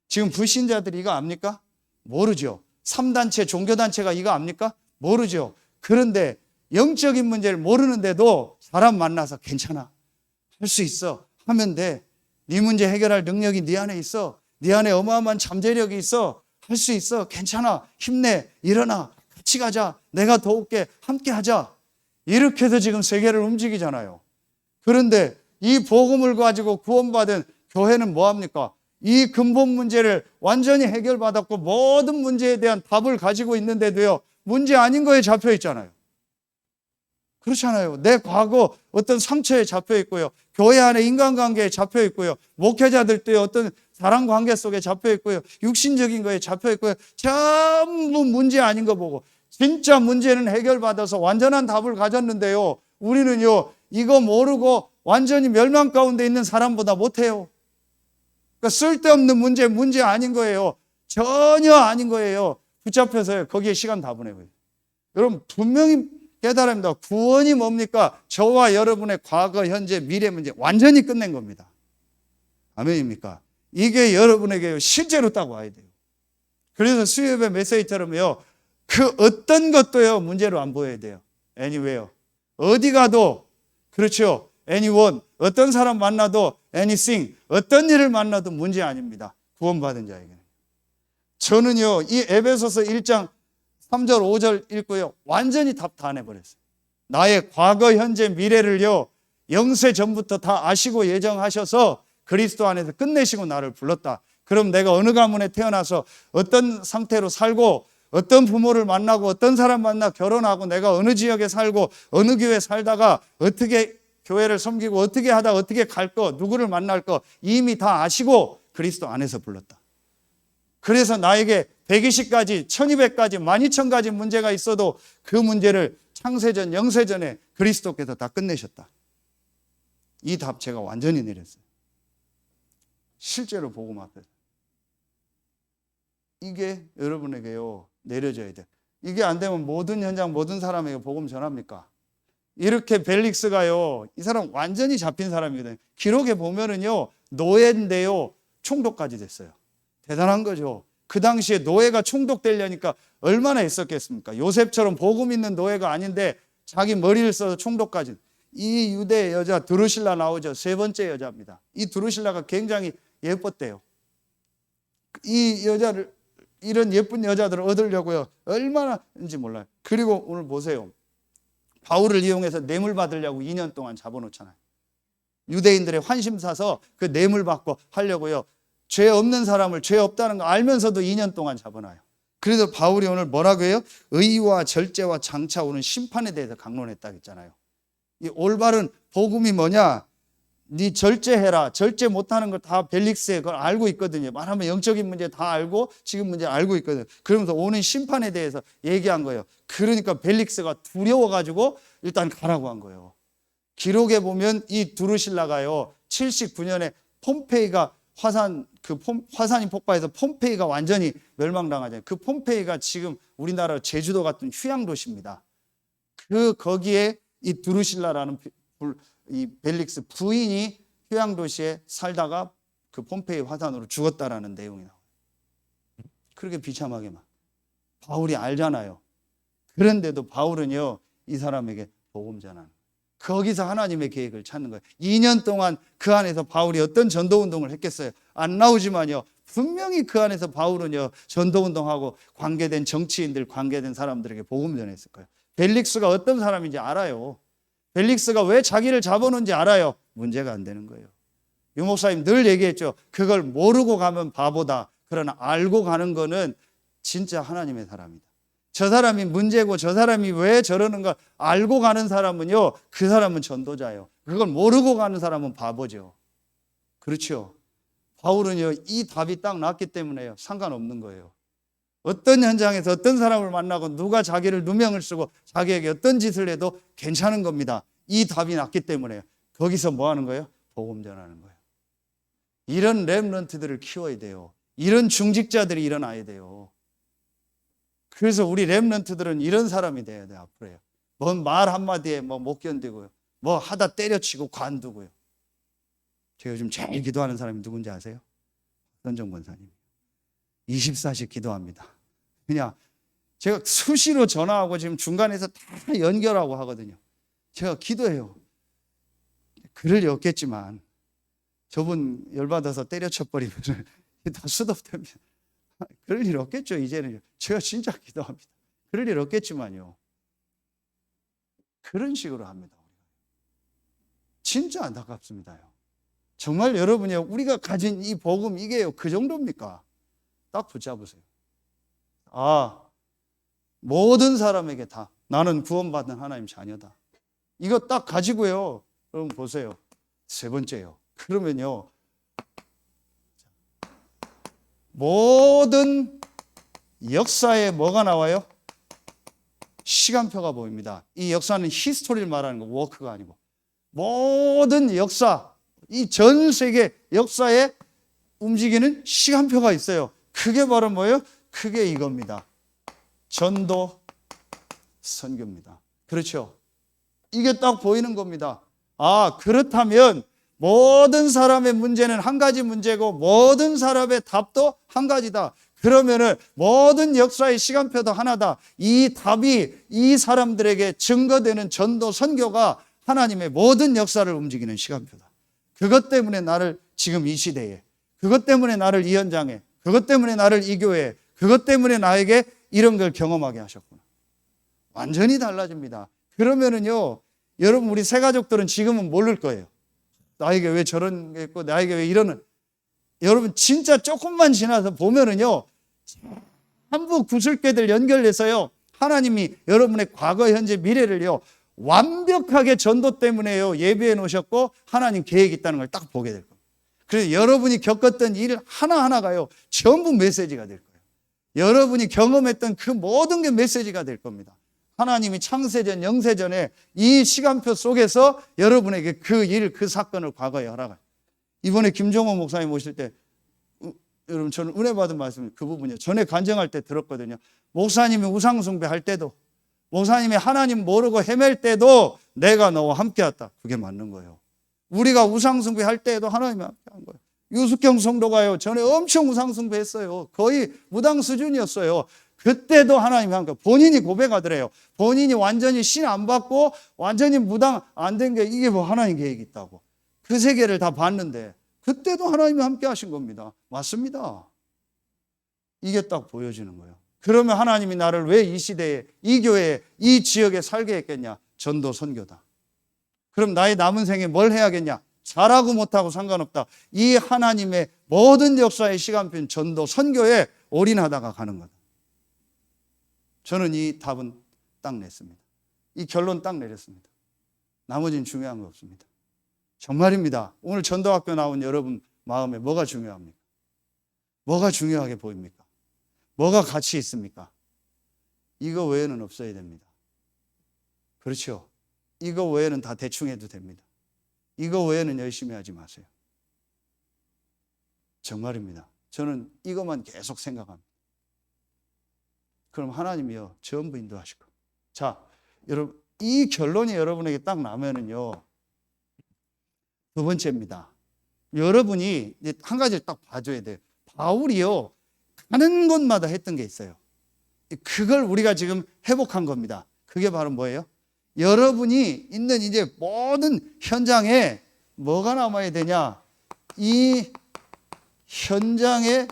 [SPEAKER 1] 지금 불신자들이 이거 압니까? 모르죠. 3단체 종교단체가 이거 압니까? 모르죠. 그런데 영적인 문제를 모르는데도 사람 만나서 괜찮아, 할 수 있어, 하면 돼. 네 문제 해결할 능력이 네 안에 있어. 네 안에 어마어마한 잠재력이 있어. 할 수 있어. 괜찮아. 힘내. 일어나. 같이 가자. 내가 도울게. 함께 하자. 이렇게 해서 지금 세계를 움직이잖아요. 그런데 이 복음을 가지고 구원받은 교회는 뭐합니까? 이 근본 문제를 완전히 해결받았고 모든 문제에 대한 답을 가지고 있는데도요, 문제 아닌 거에 잡혀 있잖아요. 그렇잖아요. 내 과거 어떤 상처에 잡혀 있고요, 교회 안에 인간관계에 잡혀 있고요, 목회자들도 어떤 사랑 관계 속에 잡혀 있고요, 육신적인 거에 잡혀 있고요, 전부 문제 아닌 거 보고 진짜 문제는 해결받아서 완전한 답을 가졌는데요, 우리는요 이거 모르고 완전히 멸망 가운데 있는 사람보다 못해요. 그러니까 쓸데없는 문제 아닌 거예요. 전혀 아닌 거예요. 붙잡혀서 거기에 시간 다 보내고요. 여러분 분명히 깨달아야 합니다. 구원이 뭡니까? 저와 여러분의 과거, 현재, 미래 문제 완전히 끝낸 겁니다. 아멘입니까? 이게 여러분에게 실제로 딱 와야 돼요. 그래서 수요예배 메시지처럼요, 그 어떤 것도요 문제로 안 보여야 돼요. anywhere, 어디 가도 그렇죠. anyone, 어떤 사람 만나도 anything, 어떤 일을 만나도 문제 아닙니다. 구원받은 자에게는. 저는요 이 에베소서 1장 3절 5절 읽고요 완전히 답 다 내버렸어요. 나의 과거 현재 미래를요 영세 전부터 다 아시고 예정하셔서 그리스도 안에서 끝내시고 나를 불렀다. 그럼 내가 어느 가문에 태어나서 어떤 상태로 살고 어떤 부모를 만나고 어떤 사람 만나 결혼하고 내가 어느 지역에 살고 어느 교회에 살다가 어떻게 교회를 섬기고 어떻게 하다 어떻게 갈 거, 누구를 만날 거 이미 다 아시고 그리스도 안에서 불렀다. 그래서 나에게 120가지, 1200가지, 12,000가지 문제가 있어도 그 문제를 창세전, 영세전에 그리스도께서 다 끝내셨다. 이 답 제가 완전히 내렸어요. 실제로 복음 앞에서. 이게 여러분에게요 내려져야 돼. 이게 안 되면 모든 현장, 모든 사람에게 복음 전합니까? 이렇게 벨릭스가요, 이 사람 완전히 잡힌 사람이거든요. 기록에 보면은요, 노예인데요, 총독까지 됐어요. 대단한 거죠. 그 당시에 노예가 총독되려니까 얼마나 애썼겠습니까? 요셉처럼 복음 있는 노예가 아닌데 자기 머리를 써서 총독까지. 이 유대 여자 드루실라 나오죠. 세 번째 여자입니다. 이 드루실라가 굉장히 예뻤대요. 이 여자를, 이런 예쁜 여자들을 얻으려고요, 얼마나인지 몰라요. 그리고 오늘 보세요. 바울을 이용해서 뇌물 받으려고 2년 동안 잡아놓잖아요. 유대인들의 환심 사서 그 뇌물 받고 하려고요. 죄 없는 사람을 죄 없다는 거 알면서도 2년 동안 잡아놔요. 그래서 바울이 오늘 뭐라고 해요? 의와 절제와 장차 오는 심판에 대해서 강론했다 했잖아요. 이 올바른 복음이 뭐냐? 네 절제해라. 절제 못하는 걸 다 벨릭스에 그걸 알고 있거든요. 말하면 영적인 문제 다 알고 지금 문제 알고 있거든요. 그러면서 오는 심판에 대해서 얘기한 거예요. 그러니까 벨릭스가 두려워가지고 일단 가라고 한 거예요. 기록에 보면 이 두루실라가요 79년에 폼페이가 화산이 폭발해서 폼페이가 완전히 멸망당하잖아요. 그 폼페이가 지금 우리나라 제주도 같은 휴양도시입니다. 거기에 이 두루실라라는 이 벨릭스 부인이 휴양도시에 살다가 그 폼페이 화산으로 죽었다라는 내용이 나와요. 그렇게 비참하게 막. 바울이 알잖아요. 그런데도 바울은요, 이 사람에게 복음 전하는 거예요. 거기서 하나님의 계획을 찾는 거예요. 2년 동안 그 안에서 바울이 어떤 전도운동을 했겠어요? 안 나오지만요, 분명히 그 안에서 바울은요, 전도운동하고 관계된 정치인들, 관계된 사람들에게 복음 전했을 거예요. 벨릭스가 어떤 사람인지 알아요. 벨릭스가 왜 자기를 잡아놓은지 알아요. 문제가 안 되는 거예요. 유 목사님 늘 얘기했죠. 그걸 모르고 가면 바보다. 그러나 알고 가는 거는 진짜 하나님의 사람이다. 저 사람이 문제고 저 사람이 왜 저러는가 알고 가는 사람은요, 그 사람은 전도자예요. 그걸 모르고 가는 사람은 바보죠. 그렇죠. 바울은요, 이 답이 딱 났기 때문에요, 상관없는 거예요. 어떤 현장에서 어떤 사람을 만나고 누가 자기를 누명을 쓰고 자기에게 어떤 짓을 해도 괜찮은 겁니다. 이 답이 났기 때문에요. 거기서 뭐 하는 거예요? 복음 전하는 거예요. 이런 렘넌트들을 키워야 돼요. 이런 중직자들이 일어나야 돼요. 그래서 우리 렘넌트들은 이런 사람이 돼야 돼요. 앞으로요. 뭔 말 한마디에 뭐 못 견디고요. 뭐 하다 때려치고 관두고요. 제가 요즘 제일 기도하는 사람이 누군지 아세요? 선정 권사님. 24시 기도합니다. 그냥 제가 수시로 전화하고 지금 중간에서 다 연결하고 하거든요. 제가 기도해요. 그럴 리 없겠지만 저분 열받아서 때려쳐버리면 다 수습됩니다. 그럴 일 없겠죠. 이제는 제가 진짜 기도합니다. 그럴 일 없겠지만요. 그런 식으로 합니다. 진짜 안타깝습니다요. 정말 여러분이요, 우리가 가진 이 복음 이게요, 그 정도입니까? 딱 붙잡으세요. 아, 모든 사람에게 다 나는 구원받는 하나님 자녀다. 이거 딱 가지고요. 그럼 보세요. 세 번째요. 그러면요, 모든 역사에 뭐가 나와요? 시간표가 보입니다. 이 역사는 히스토리를 말하는 거, 워크가 아니고. 모든 역사, 이 전 세계 역사에 움직이는 시간표가 있어요. 그게 바로 뭐예요? 그게 이겁니다. 전도, 선교입니다. 그렇죠? 이게 딱 보이는 겁니다. 아, 그렇다면 모든 사람의 문제는 한 가지 문제고 모든 사람의 답도 한 가지다. 그러면은 모든 역사의 시간표도 하나다. 이 답이 이 사람들에게 증거되는 전도, 선교가 하나님의 모든 역사를 움직이는 시간표다. 그것 때문에 나를 지금 이 시대에, 그것 때문에 나를 이 현장에, 그것 때문에 나를 이 교회에, 그것 때문에 나에게 이런 걸 경험하게 하셨구나. 완전히 달라집니다. 그러면은요, 여러분, 우리 새 가족들은 지금은 모를 거예요. 나에게 왜 저런 게 있고, 나에게 왜 이러는. 여러분, 진짜 조금만 지나서 보면은요, 한부 구슬깨들 연결해서요, 하나님이 여러분의 과거, 현재, 미래를요, 완벽하게 전도 때문에요, 예비해 놓으셨고, 하나님 계획이 있다는 걸 딱 보게 될 겁니다. 그래서 여러분이 겪었던 일 하나하나가요, 전부 메시지가 될 거예요. 여러분이 경험했던 그 모든 게 메시지가 될 겁니다. 하나님이 창세전, 영세전에 이 시간표 속에서 여러분에게 그 일, 그 사건을 과거에 허락해요. 이번에 김종호 목사님 오실 때, 여러분, 저는 은혜 받은 말씀 그 부분이요. 전에 간증할 때 들었거든요. 목사님이 우상숭배 할 때도, 목사님이 하나님 모르고 헤맬 때도 내가 너와 함께 왔다. 그게 맞는 거예요. 우리가 우상숭배 할 때에도 하나님이 함께 한 거예요. 유숙경 성도가요, 전에 엄청 우상숭배 했어요. 거의 무당 수준이었어요. 그때도 하나님이 함께, 본인이 고백하더래요. 본인이 완전히 신 안 받고 완전히 무당 안 된 게 이게 뭐 하나님 계획이 있다고. 그 세계를 다 봤는데 그때도 하나님이 함께 하신 겁니다. 맞습니다. 이게 딱 보여지는 거예요. 그러면 하나님이 나를 왜 이 시대에, 이 교회에, 이 지역에 살게 했겠냐? 전도, 선교다. 그럼 나의 남은 생에 뭘 해야겠냐? 잘하고 못하고 상관없다. 이 하나님의 모든 역사의 시간표는 전도, 선교에 올인하다가 가는 거다. 저는 이 답은 딱 냈습니다. 이 결론 딱 내렸습니다. 나머지는 중요한 거 없습니다. 정말입니다. 오늘 전도학교 나온 여러분 마음에 뭐가 중요합니까? 뭐가 중요하게 보입니까? 뭐가 가치 있습니까? 이거 외에는 없어야 됩니다. 그렇죠? 이거 외에는 다 대충 해도 됩니다. 이거 외에는 열심히 하지 마세요. 정말입니다. 저는 이것만 계속 생각합니다. 그럼 하나님이요, 전부 인도하실 거예요. 자, 여러분, 이 결론이 여러분에게 딱 나면은요, 두 번째입니다. 여러분이 이제 한 가지를 딱 봐줘야 돼요. 바울이요, 가는 곳마다 했던 게 있어요. 그걸 우리가 지금 회복한 겁니다. 그게 바로 뭐예요? 여러분이 있는 이제 모든 현장에 뭐가 남아야 되냐? 이 현장에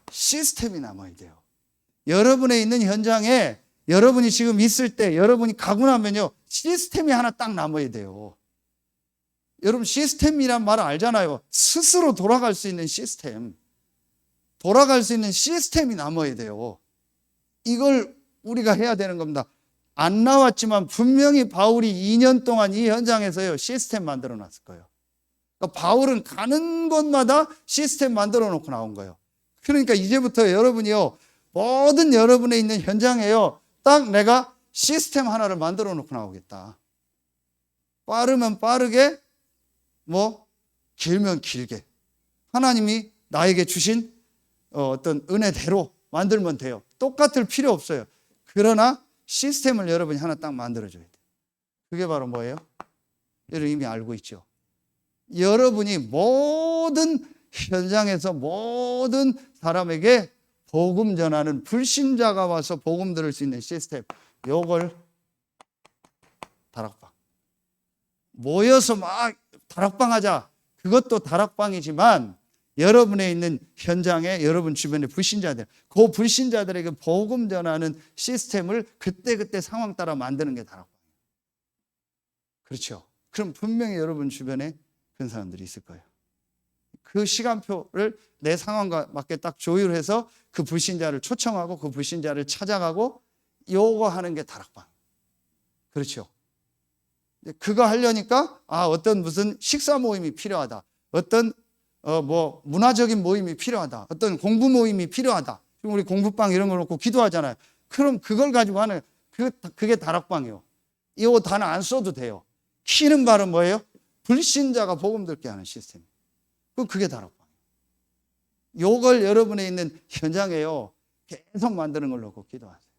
[SPEAKER 1] 시스템이 남아야 돼요. 여러분의 있는 현장에 여러분이 지금 있을 때, 여러분이 가고 나면요, 시스템이 하나 딱 남아야 돼요. 여러분, 시스템이란 말을 알잖아요. 스스로 돌아갈 수 있는 시스템. 돌아갈 수 있는 시스템이 남아야 돼요. 이걸 우리가 해야 되는 겁니다. 안 나왔지만 분명히 바울이 2년 동안 이 현장에서요, 시스템 만들어 놨을 거예요. 그러니까 바울은 가는 곳마다 시스템 만들어 놓고 나온 거예요. 그러니까 이제부터 여러분이요, 모든 여러분의 있는 현장에요, 딱 내가 시스템 하나를 만들어 놓고 나오겠다. 빠르면 빠르게, 뭐 길면 길게 하나님이 나에게 주신 어떤 은혜대로 만들면 돼요. 똑같을 필요 없어요. 그러나 시스템을 여러분이 하나 딱 만들어줘야 돼요. 그게 바로 뭐예요? 여러분 이미 알고 있죠. 여러분이 모든 현장에서 모든 사람에게 복음 전하는, 불신자가 와서 복음 들을 수 있는 시스템, 요걸 다락방. 모여서 막 다락방 하자. 그것도 다락방이지만 여러분에 있는 현장에 여러분 주변의 불신자들, 그 불신자들에게 복음 전하는 시스템을 그때그때 상황 따라 만드는 게 다락방이에요. 그렇죠. 그럼 분명히 여러분 주변에 그런 사람들이 있을 거예요. 그 시간표를 내 상황과 맞게 딱 조율해서 그 불신자를 초청하고 그 불신자를 찾아가고 요거 하는 게 다락방. 그렇죠. 그거 하려니까 어떤 무슨 식사 모임이 필요하다. 어떤 뭐 문화적인 모임이 필요하다. 어떤 공부 모임이 필요하다. 지금 우리 공부방 이런 거 놓고 기도하잖아요. 그럼 그걸 가지고 하는 그게 다락방이에요. 이 단어 안 써도 돼요. 키는 바로 뭐예요? 불신자가 복음 듣게 하는 시스템. 그게 다락방이에요. 요걸 여러분에 있는 현장에요. 계속 만드는 걸 놓고 기도하세요.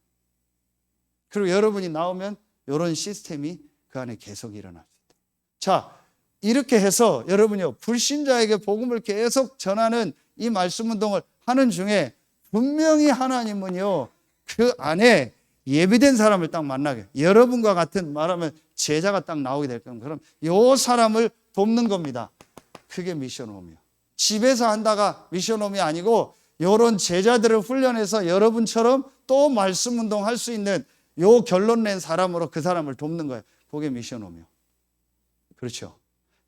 [SPEAKER 1] 그리고 여러분이 나오면 이런 시스템이 그 안에 계속 일어날 수 있다. 자, 이렇게 해서 여러분이요, 불신자에게 복음을 계속 전하는 이 말씀 운동을 하는 중에 분명히 하나님은요, 그 안에 예비된 사람을 딱 만나게, 여러분과 같은 말하면 제자가 딱 나오게 될 겁니다. 그럼 요 사람을 돕는 겁니다. 그게 미션홈이에요. 집에서 한다가 미션홈이 아니고 이런 제자들을 훈련해서 여러분처럼 또 말씀 운동할 수 있는 요 결론 낸 사람으로 그 사람을 돕는 거예요. 그게 미션홈이에요. 그렇죠.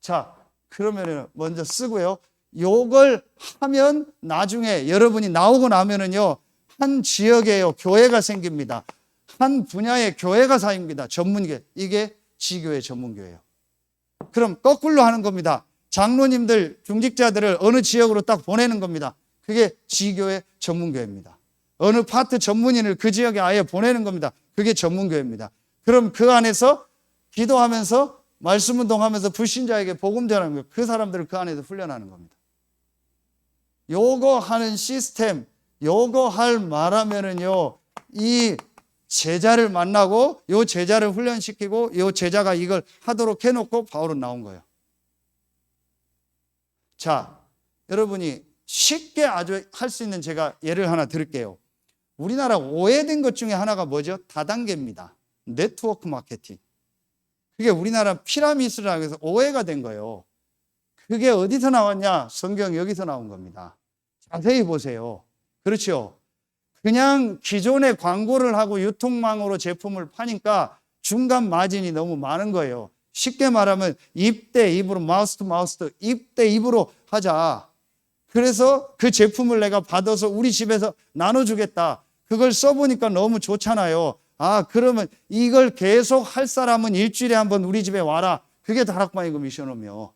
[SPEAKER 1] 자, 그러면 먼저 쓰고요. 요걸 하면 나중에 여러분이 나오고 나면은요, 한 지역에요, 교회가 생깁니다. 한 분야의 교회가 생깁니다. 전문교회. 이게 지교회 전문교회예요. 그럼 거꾸로 하는 겁니다. 장로님들, 중직자들을 어느 지역으로 딱 보내는 겁니다. 그게 지교회 전문교회입니다. 어느 파트 전문인을 그 지역에 아예 보내는 겁니다. 그게 전문교회입니다. 그럼 그 안에서 기도하면서 말씀 운동하면서 불신자에게 복음 전하는 거예요. 그 사람들을 그 안에서 훈련하는 겁니다. 요거 하는 시스템, 요거 할 말하면은요, 이 제자를 만나고 요 제자를 훈련시키고 요 제자가 이걸 하도록 해놓고 바울은 나온 거예요. 자, 여러분이 쉽게 아주 할 수 있는 제가 예를 하나 드릴게요. 우리나라 오해된 것 중에 하나가 뭐죠? 다단계입니다. 네트워크 마케팅. 그게 우리나라 피라미드라고 해서 오해가 된 거예요. 그게 어디서 나왔냐? 성경 여기서 나온 겁니다. 자세히 보세요. 그렇죠? 그냥 기존에 광고를 하고 유통망으로 제품을 파니까 중간 마진이 너무 많은 거예요. 쉽게 말하면 입 대 입으로, 마우스 투 마우스, 입 대 입으로 하자. 그래서 그 제품을 내가 받아서 우리 집에서 나눠주겠다. 그걸 써보니까 너무 좋잖아요. 그러면 이걸 계속 할 사람은 일주일에 한번 우리 집에 와라. 그게 다락방이고 미션홈이요.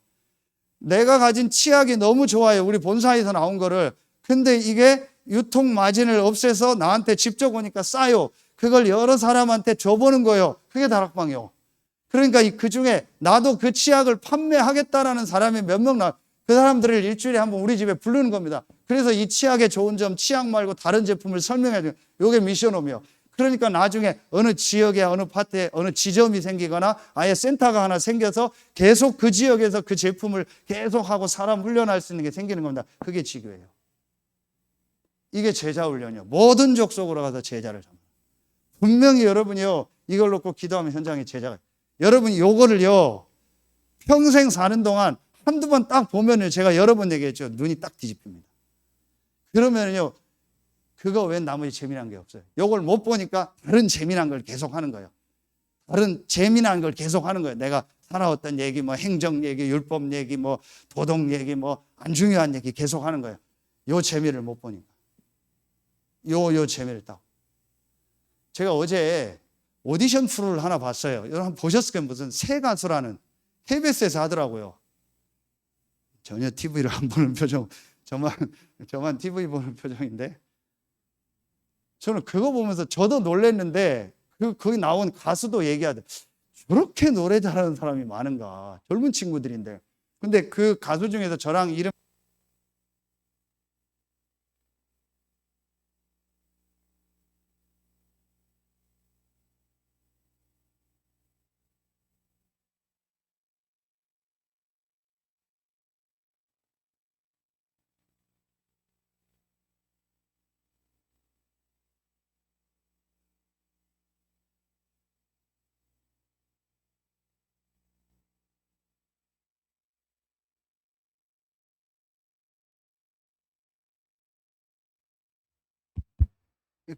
[SPEAKER 1] 내가 가진 치약이 너무 좋아요. 우리 본사에서 나온 거를. 근데 이게 유통 마진을 없애서 나한테 직접 오니까 싸요. 그걸 여러 사람한테 줘보는 거예요. 그게 다락방이요. 그러니까 그 중에 나도 그 치약을 판매하겠다라는 사람이 몇 명 그 사람들을 일주일에 한번 우리 집에 부르는 겁니다. 그래서 이 치약의 좋은 점, 치약 말고 다른 제품을 설명해 줘요. 이게 미션홈이요. 그러니까 나중에 어느 지역에 어느 파트에 어느 지점이 생기거나 아예 센터가 하나 생겨서 계속 그 지역에서 그 제품을 계속하고 사람 훈련할 수 있는 게 생기는 겁니다. 그게 지교예요. 이게 제자 훈련이요. 모든 족속으로 가서 제자를 잡는. 분명히 여러분이요, 이걸 놓고 기도하면 현장에 제자가. 여러분이 요거를요, 평생 사는 동안 한두 번 딱 보면은 제가 여러 번 얘기했죠. 눈이 딱 뒤집힙니다. 그러면요, 그거 웬 나머지 재미난 게 없어요. 요걸 못 보니까 다른 재미난 걸 계속 하는 거예요. 다른 재미난 걸 계속 하는 거예요. 내가 살아왔던 얘기, 뭐 행정 얘기, 율법 얘기, 뭐 도덕 얘기, 뭐 안 중요한 얘기 계속 하는 거예요. 요 재미를 못 보니까. 요 재미를 딱. 제가 어제 오디션 프로를 하나 봤어요. 여러분 보셨을 거예요. 무슨 새 가수라는 KBS에서 하더라고요. 전혀 TV를 안 보는 표정. 저만 TV 보는 표정인데. 저는 그거 보면서 저도 놀랐는데 거기 나온 가수도 얘기하대. 저렇게 노래 잘하는 사람이 많은가. 젊은 친구들인데. 근데 그 가수 중에서 저랑 이름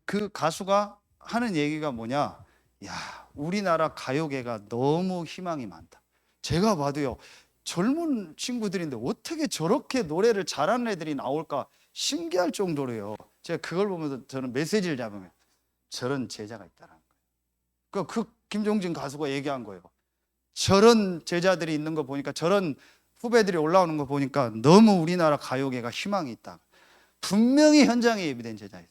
[SPEAKER 1] 그 가수가 하는 얘기가 뭐냐? 야, 우리나라 가요계가 너무 희망이 많다. 제가 봐도요, 젊은 친구들인데 어떻게 저렇게 노래를 잘하는 애들이 나올까 신기할 정도로요. 제가 그걸 보면서 저는 메시지를 잡으면 저런 제자가 있다는 거예요. 그 김종진 가수가 얘기한 거예요. 저런 제자들이 있는 거 보니까, 저런 후배들이 올라오는 거 보니까 너무 우리나라 가요계가 희망이 있다. 분명히 현장에 예비된 제자예요.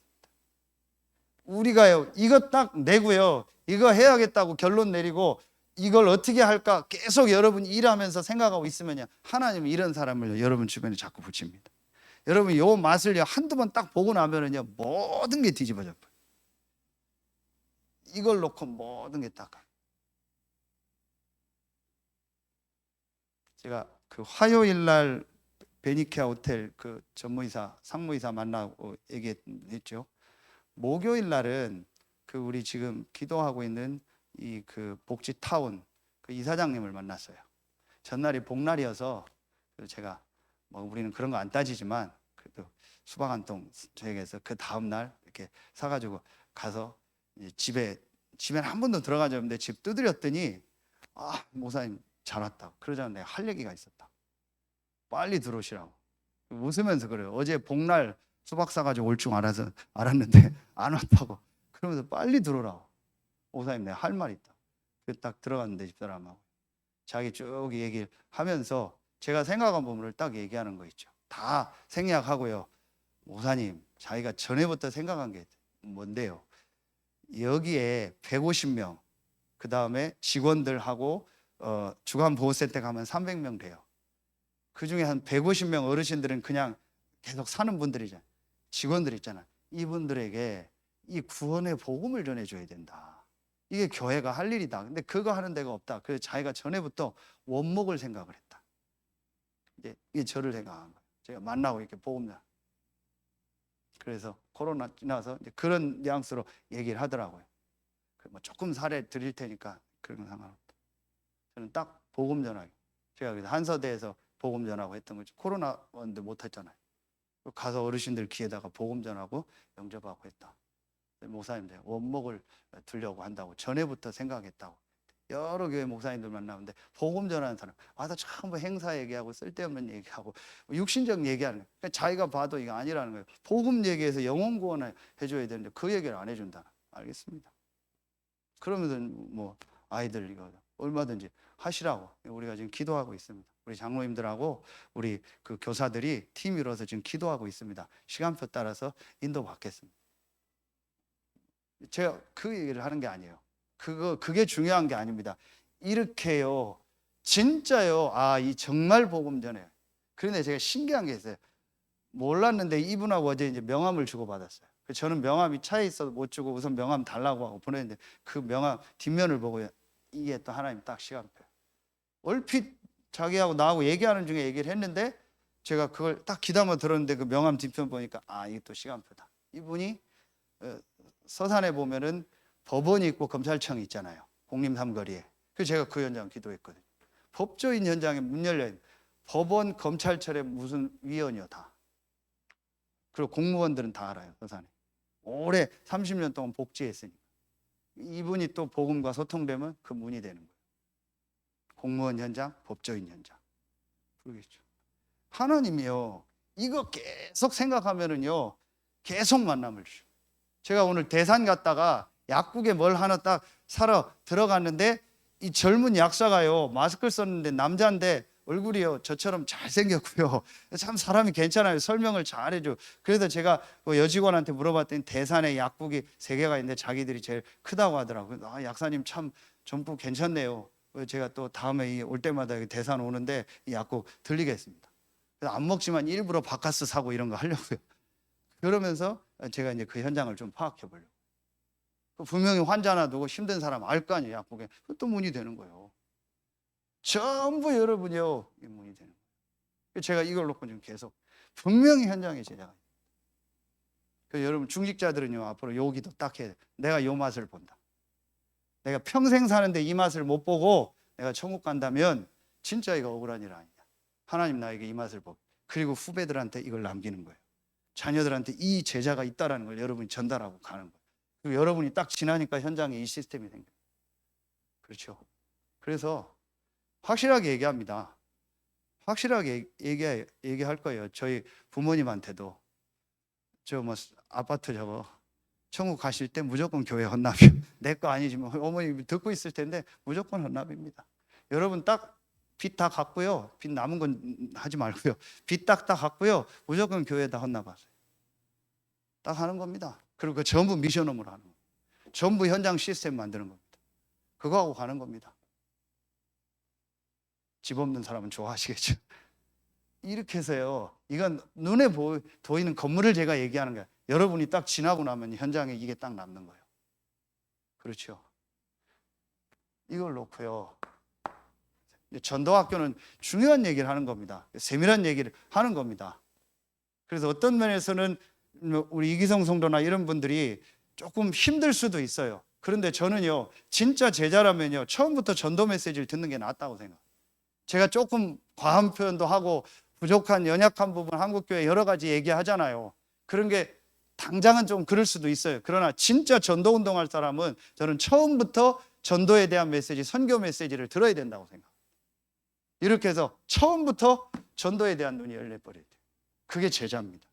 [SPEAKER 1] 우리가요, 이거 딱 내고요, 이거 해야겠다고 결론 내리고 이걸 어떻게 할까 계속 여러분 일하면서 생각하고 있으면요, 하나님은 이런 사람을 여러분 주변에 자꾸 붙입니다. 여러분 요 맛을요 한두 번 딱 보고 나면은요 모든 게 뒤집어져 버려요. 이걸 놓고 모든 게 딱. 제가 그 화요일 날 베니키아 호텔 그 전무이사 상무이사 만나고 얘기했죠. 목요일 날은 그 우리 지금 기도하고 있는 이 그 복지타운 그 이사장님을 만났어요. 전날이 복날이어서 제가 뭐 우리는 그런 거 안 따지지만 그래도 수박 한 통 저에게서 그 다음 날 이렇게 사가지고 가서 집에 한 번도 들어간 적 없는데 집 두드렸더니 아 목사님 잘 왔다. 그러자면 내가 할 얘기가 있었다. 빨리 들어오시라고. 웃으면서 그래요. 어제 복날 수박 사가지고 올 줄 알았는데 안 왔다고. 그러면서 빨리 들어오라고. 목사님 내가 할 말 있다. 딱 들어갔는데 집사람하고 자기 쭉 얘기를 하면서 제가 생각한 부분을 딱 얘기하는 거 있죠. 다 생략하고요. 목사님 자기가 전에부터 생각한 게 뭔데요? 여기에 150명 그 다음에 직원들하고 주간보호센터 가면 300명 돼요. 그 중에 한 150명 어르신들은 그냥 계속 사는 분들이잖아요. 직원들 있잖아요. 이분들에게 이 구원의 복음을 전해줘야 된다. 이게 교회가 할 일이다. 근데 그거 하는 데가 없다. 그래서 자기가 전에부터 원목을 생각을 했다. 이게 저를 생각한 거예요. 제가 만나고 이렇게 복음자. 그래서 코로나 지나서 이제 그런 뉘앙스로 얘기를 하더라고요. 뭐 조금 사례 드릴 테니까 그런 건 상관없다. 저는 딱 복음 전하기. 제가 그래서 한서대에서 복음 전하고 했던 거죠. 코로나 왔는데 못 했잖아요. 가서 어르신들 귀에다가 복음 전하고 영접하고 했다. 목사님들 원목을 두려고 한다고 전에부터 생각했다고. 여러 교회 목사님들 만나는데 복음 전하는 사람 와서 전부 행사 얘기하고 쓸데없는 얘기하고 육신적 얘기하는 거예요. 그러니까 자기가 봐도 이거 아니라는 거예요. 복음 얘기해서 영혼 구원을 해줘야 되는데 그 얘기를 안 해준다. 알겠습니다. 그러면서 뭐 아이들 이거 얼마든지 하시라고 우리가 지금 기도하고 있습니다. 우리 장로님들하고 우리 그 교사들이 팀 이뤄서 지금 기도하고 있습니다. 시간표 따라서 인도받겠습니다. 제가 그 얘기를 하는 게 아니에요. 그게 중요한 게 아닙니다. 이렇게요, 진짜요. 이 정말 복음 전해요. 그런데 제가 신기한 게 있어요. 몰랐는데 이분하고 어제 이제 명함을 주고 받았어요. 저는 명함이 차에 있어서 못 주고 우선 명함 달라고 하고 보냈는데 그 명함 뒷면을 보고 이게 또 하나님 딱 시간표. 얼핏 자기하고 나하고 얘기하는 중에 얘기를 했는데 제가 그걸 딱 귀담아 들었는데 그 명함 뒷편 보니까 이게 또 시간표다. 이분이 서산에 보면은 법원이 있고 검찰청이 있잖아요. 공림 삼거리에. 그래서 제가 그 현장 기도했거든요. 법조인 현장에 문 열려있는 법원, 검찰청에 무슨 위원이요 다. 그리고 공무원들은 다 알아요. 서산에. 오래 30년 동안 복지했으니까. 이분이 또 복음과 소통되면 그 문이 되는 거예요. 공무원 현장, 법조인 현장. 그러겠죠. 하나님이요. 이거 계속 생각하면은요. 계속 만남을 주죠. 제가 오늘 대산 갔다가 약국에 뭘 하나 딱 사러 들어갔는데 이 젊은 약사가요. 마스크를 썼는데 남자인데 얼굴이요. 저처럼 잘생겼고요. 참 사람이 괜찮아요. 설명을 잘해줘. 그래서 제가 그 여직원한테 물어봤더니 대산에 약국이 3개가 있는데 자기들이 제일 크다고 하더라고요. 약사님 참 젊고 괜찮네요. 제가 또 다음에 올 때마다 대산 오는데 이 약국 들리겠습니다. 그래서 안 먹지만 일부러 바카스 사고 이런 거 하려고요. 그러면서 제가 이제 그 현장을 좀 파악해 보려고. 분명히 환자 하나 두고 힘든 사람 알 거 아니에요. 약국에. 또 문이 되는 거예요. 전부 여러분이요. 이 문이 되는 거예요. 제가 이걸 놓고 지금 계속 분명히 현장에 제자가 있어요. 그래서 여러분 중직자들은요. 앞으로 요 기도 딱 해야 돼. 내가 요 맛을 본다. 내가 평생 사는데 이 맛을 못 보고 내가 천국 간다면 진짜 이거 억울한 일 아니냐. 하나님 나에게 이 맛을 보고 그리고 후배들한테 이걸 남기는 거예요. 자녀들한테 이 제자가 있다라는 걸 여러분이 전달하고 가는 거예요. 그리고 여러분이 딱 지나니까 현장에 이 시스템이 생겨요. 그렇죠. 그래서 확실하게 얘기합니다. 확실하게 얘기할 거예요. 저희 부모님한테도 저 뭐 아파트 저거 천국 가실 때 무조건 교회 헌납이요. 내 거 아니지만 어머니 듣고 있을 텐데 무조건 헌납입니다. 여러분 딱 빚 다 갚고요. 빚 남은 건 하지 말고요. 빚 딱 갚고요. 무조건 교회에다 헌납하세요. 딱 하는 겁니다. 그리고 그 전부 미션홈으로 하는 겁니다. 전부 현장 시스템 만드는 겁니다. 그거 하고 가는 겁니다. 집 없는 사람은 좋아하시겠죠. 이렇게 해서요. 이건 눈에 보이는 건물을 제가 얘기하는 거예요. 여러분이 딱 지나고 나면 현장에 이게 딱 남는 거예요. 그렇죠. 이걸 놓고요. 전도학교는 중요한 얘기를 하는 겁니다. 세밀한 얘기를 하는 겁니다. 그래서 어떤 면에서는 우리 이기성 성도나 이런 분들이 조금 힘들 수도 있어요. 그런데 저는요, 진짜 제자라면요, 처음부터 전도 메시지를 듣는 게 낫다고 생각해요. 제가 조금 과한 표현도 하고 부족한 연약한 부분 한국교회 여러 가지 얘기하잖아요. 그런 게 당장은 좀 그럴 수도 있어요. 그러나 진짜 전도 운동할 사람은 저는 처음부터 전도에 대한 메시지, 선교 메시지를 들어야 된다고 생각합니다. 이렇게 해서 처음부터 전도에 대한 눈이 열려버려야 돼요. 그게 제자입니다.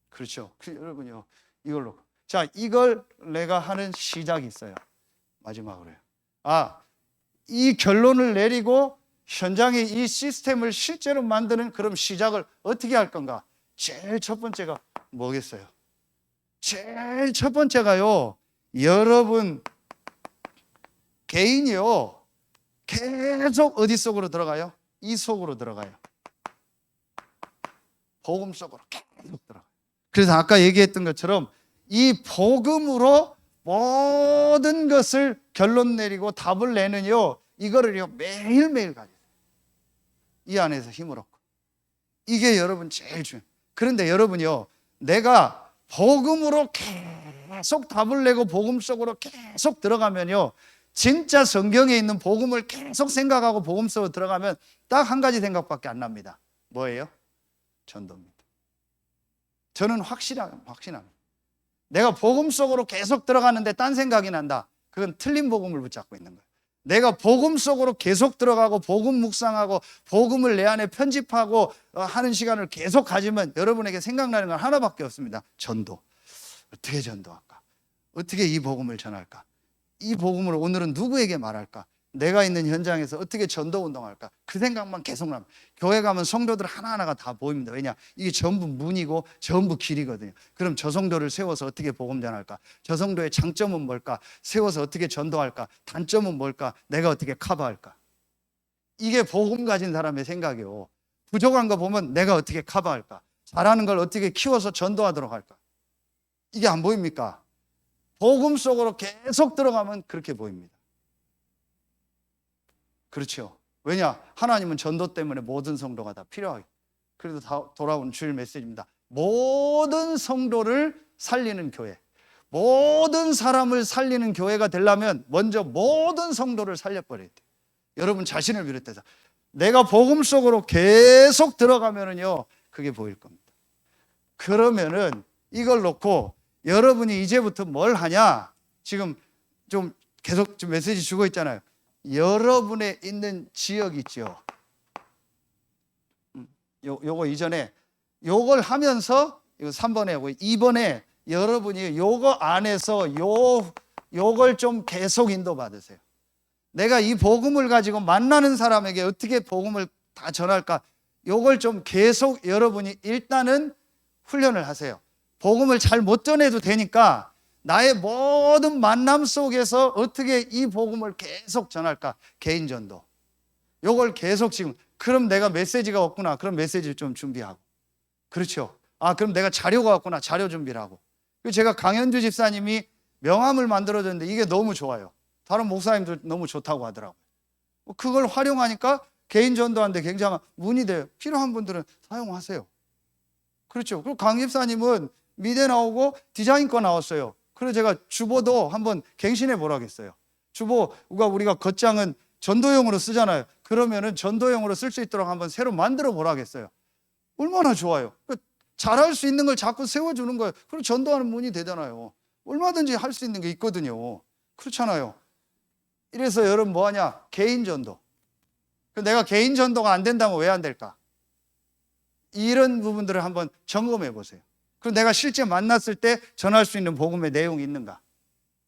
[SPEAKER 1] 그렇죠. 여러분요, 이걸로. 자, 이걸 내가 하는 시작이 있어요. 마지막으로요. 이 결론을 내리고 현장에 이 시스템을 실제로 만드는 그런 시작을 어떻게 할 건가? 제일 첫 번째가 뭐겠어요? 제일 첫 번째가요, 여러분 개인이요, 계속 어디 속으로 들어가요? 이 속으로 들어가요. 복음 속으로 계속 들어가요. 그래서 아까 얘기했던 것처럼 이 복음으로 모든 것을 결론 내리고 답을 내는요, 이거를요 매일매일 가져요. 이 안에서 힘을 얻고. 이게 여러분 제일 중요해요. 그런데 여러분요, 내가 복음으로 계속 답을 내고 복음 속으로 계속 들어가면요, 진짜 성경에 있는 복음을 계속 생각하고 복음 속으로 들어가면 딱 한 가지 생각밖에 안 납니다. 뭐예요? 전도입니다. 저는 확신합니다. 내가 복음 속으로 계속 들어가는데 딴 생각이 난다. 그건 틀린 복음을 붙잡고 있는 거예요. 내가 복음 속으로 계속 들어가고 복음 묵상하고 복음을 내 안에 편집하고 하는 시간을 계속 가지면 여러분에게 생각나는 건 하나밖에 없습니다. 전도. 어떻게 전도할까? 어떻게 이 복음을 전할까? 이 복음을 오늘은 누구에게 말할까? 내가 있는 현장에서 어떻게 전도 운동할까? 그 생각만 계속 납니다. 교회 가면 성도들 하나하나가 다 보입니다. 왜냐? 이게 전부 문이고 전부 길이거든요. 그럼 저 성도를 세워서 어떻게 복음 전할까? 저 성도의 장점은 뭘까? 세워서 어떻게 전도할까? 단점은 뭘까? 내가 어떻게 커버할까? 이게 복음 가진 사람의 생각이요. 부족한 거 보면 내가 어떻게 커버할까? 잘하는 걸 어떻게 키워서 전도하도록 할까? 이게 안 보입니까? 복음 속으로 계속 들어가면 그렇게 보입니다. 그렇죠. 왜냐? 하나님은 전도 때문에 모든 성도가 다 필요하게. 그래서 다 돌아온 주일 메시지입니다. 모든 성도를 살리는 교회, 모든 사람을 살리는 교회가 되려면 먼저 모든 성도를 살려버려야 돼요. 여러분 자신을 비롯해서 내가 복음 속으로 계속 들어가면은요, 그게 보일 겁니다. 그러면은 이걸 놓고 여러분이 이제부터 뭘 하냐? 지금 좀 계속 좀 메시지 주고 있잖아요. 여러분의 있는 지역 있죠. 요거 이전에 요걸 하면서 이거 3번에 하고 2번에 여러분이 요거 안에서 요걸 좀 계속 인도받으세요. 내가 이 복음을 가지고 만나는 사람에게 어떻게 복음을 다 전할까? 요걸 좀 계속 여러분이 일단은 훈련을 하세요. 복음을 잘 못 전해도 되니까 나의 모든 만남 속에서 어떻게 이 복음을 계속 전할까? 개인 전도. 요걸 계속 지금, 그럼 내가 메시지가 없구나. 그럼 메시지를 좀 준비하고. 그렇죠. 그럼 내가 자료가 없구나. 자료 준비를 하고. 제가 강현주 집사님이 명함을 만들어줬는데 이게 너무 좋아요. 다른 목사님들 너무 좋다고 하더라고요. 그걸 활용하니까 개인 전도하는데 굉장한 문이 돼요. 필요한 분들은 사용하세요. 그렇죠. 그리고 강 집사님은 미대 나오고 디자인과 나왔어요. 그래서 제가 주보도 한번 갱신해 보라겠어요. 주보가 우리가 겉장은 전도용으로 쓰잖아요. 그러면은 전도용으로 쓸 수 있도록 한번 새로 만들어 보라겠어요. 얼마나 좋아요. 잘할 수 있는 걸 자꾸 세워주는 거예요. 그리고 전도하는 문이 되잖아요. 얼마든지 할 수 있는 게 있거든요. 그렇잖아요. 이래서 여러분 뭐하냐? 개인 전도. 내가 개인 전도가 안 된다면 왜 안 될까? 이런 부분들을 한번 점검해 보세요. 그리고 내가 실제 만났을 때 전할 수 있는 복음의 내용이 있는가?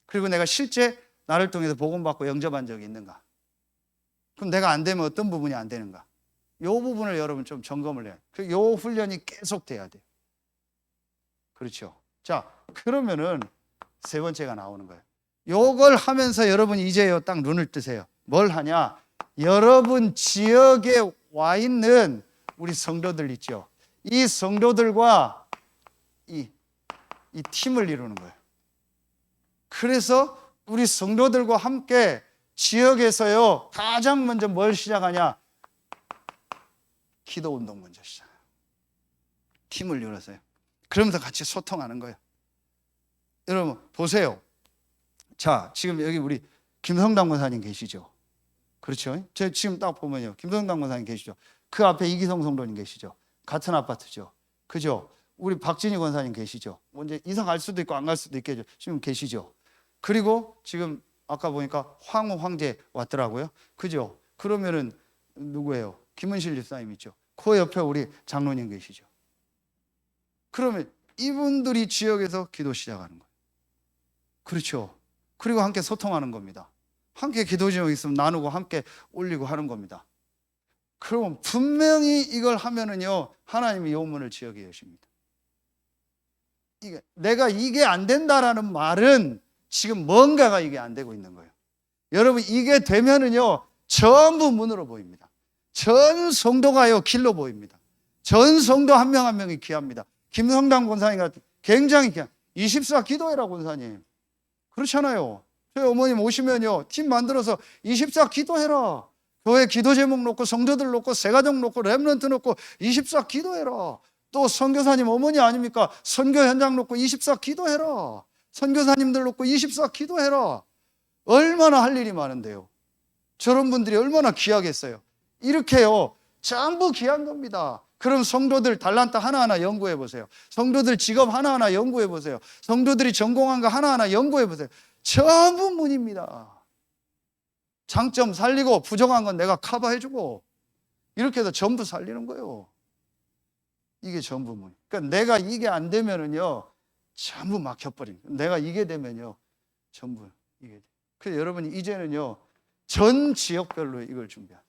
[SPEAKER 1] 그리고 내가 실제 나를 통해서 복음받고 영접한 적이 있는가? 그럼 내가 안 되면 어떤 부분이 안 되는가? 이 부분을 여러분 좀 점검을 해요. 이 훈련이 계속 돼야 돼요. 그렇죠. 자, 그러면은 세 번째가 나오는 거예요. 요걸 하면서 여러분 이제요 딱 눈을 뜨세요. 뭘 하냐? 여러분 지역에 와 있는 우리 성도들 있죠. 이 성도들과 이 팀을 이루는 거예요. 그래서 우리 성도들과 함께 지역에서요 가장 먼저 뭘 시작하냐? 기도 운동 먼저 시작. 팀을 이뤄서요. 그러면서 같이 소통하는 거예요. 여러분 보세요. 자, 지금 여기 우리 김성당 권사님 계시죠? 그렇죠? 저 지금 딱 보면요. 김성당 권사님 계시죠? 그 앞에 이기성 성도님 계시죠? 같은 아파트죠? 그죠? 우리 박진희 권사님 계시죠? 뭐 이제 이사 갈 수도 있고 안 갈 수도 있겠죠. 지금 계시죠? 그리고 지금 아까 보니까 황후 황제 왔더라고요. 그죠? 그러면은 누구예요? 김은실 집사님 있죠? 그 옆에 우리 장로님 계시죠? 그러면 이분들이 지역에서 기도 시작하는 거예요. 그렇죠? 그리고 함께 소통하는 겁니다. 함께 기도 제목이 있으면 나누고 함께 올리고 하는 겁니다. 그러면 분명히 이걸 하면은요 하나님이 요문을 지역에 여십니다. 내가 이게 안 된다라는 말은 지금 뭔가가 이게 안 되고 있는 거예요. 여러분 이게 되면은요 전부 문으로 보입니다. 전 성도가요 길로 보입니다. 전 성도 한 명 한 명이 귀합니다. 김성당 권사님 같은 굉장히 귀한 24 기도해라 권사님. 그렇잖아요. 저희 어머님 오시면요 팀 만들어서 24 기도해라. 교회 기도 제목 놓고 성도들 놓고 새가족 놓고 렘넌트 놓고 24 기도해라. 또 선교사님 어머니 아닙니까? 선교 현장 놓고 24 기도해라. 선교사님들 놓고 24 기도해라. 얼마나 할 일이 많은데요. 저런 분들이 얼마나 귀하겠어요. 이렇게요 전부 귀한 겁니다. 그럼 성도들 달란트 하나하나 연구해 보세요. 성도들 직업 하나하나 연구해 보세요. 성도들이 전공한 거 하나하나 연구해 보세요. 전부 문입니다. 장점 살리고 부정한 건 내가 커버해주고 이렇게 해서 전부 살리는 거예요. 이게 전부 문. 그러니까 내가 이게 안 되면은요 전부 막혀버린. 내가 이게 되면요 전부 이게 돼. 그래서 여러분이 이제는요 전 지역별로 이걸 준비한.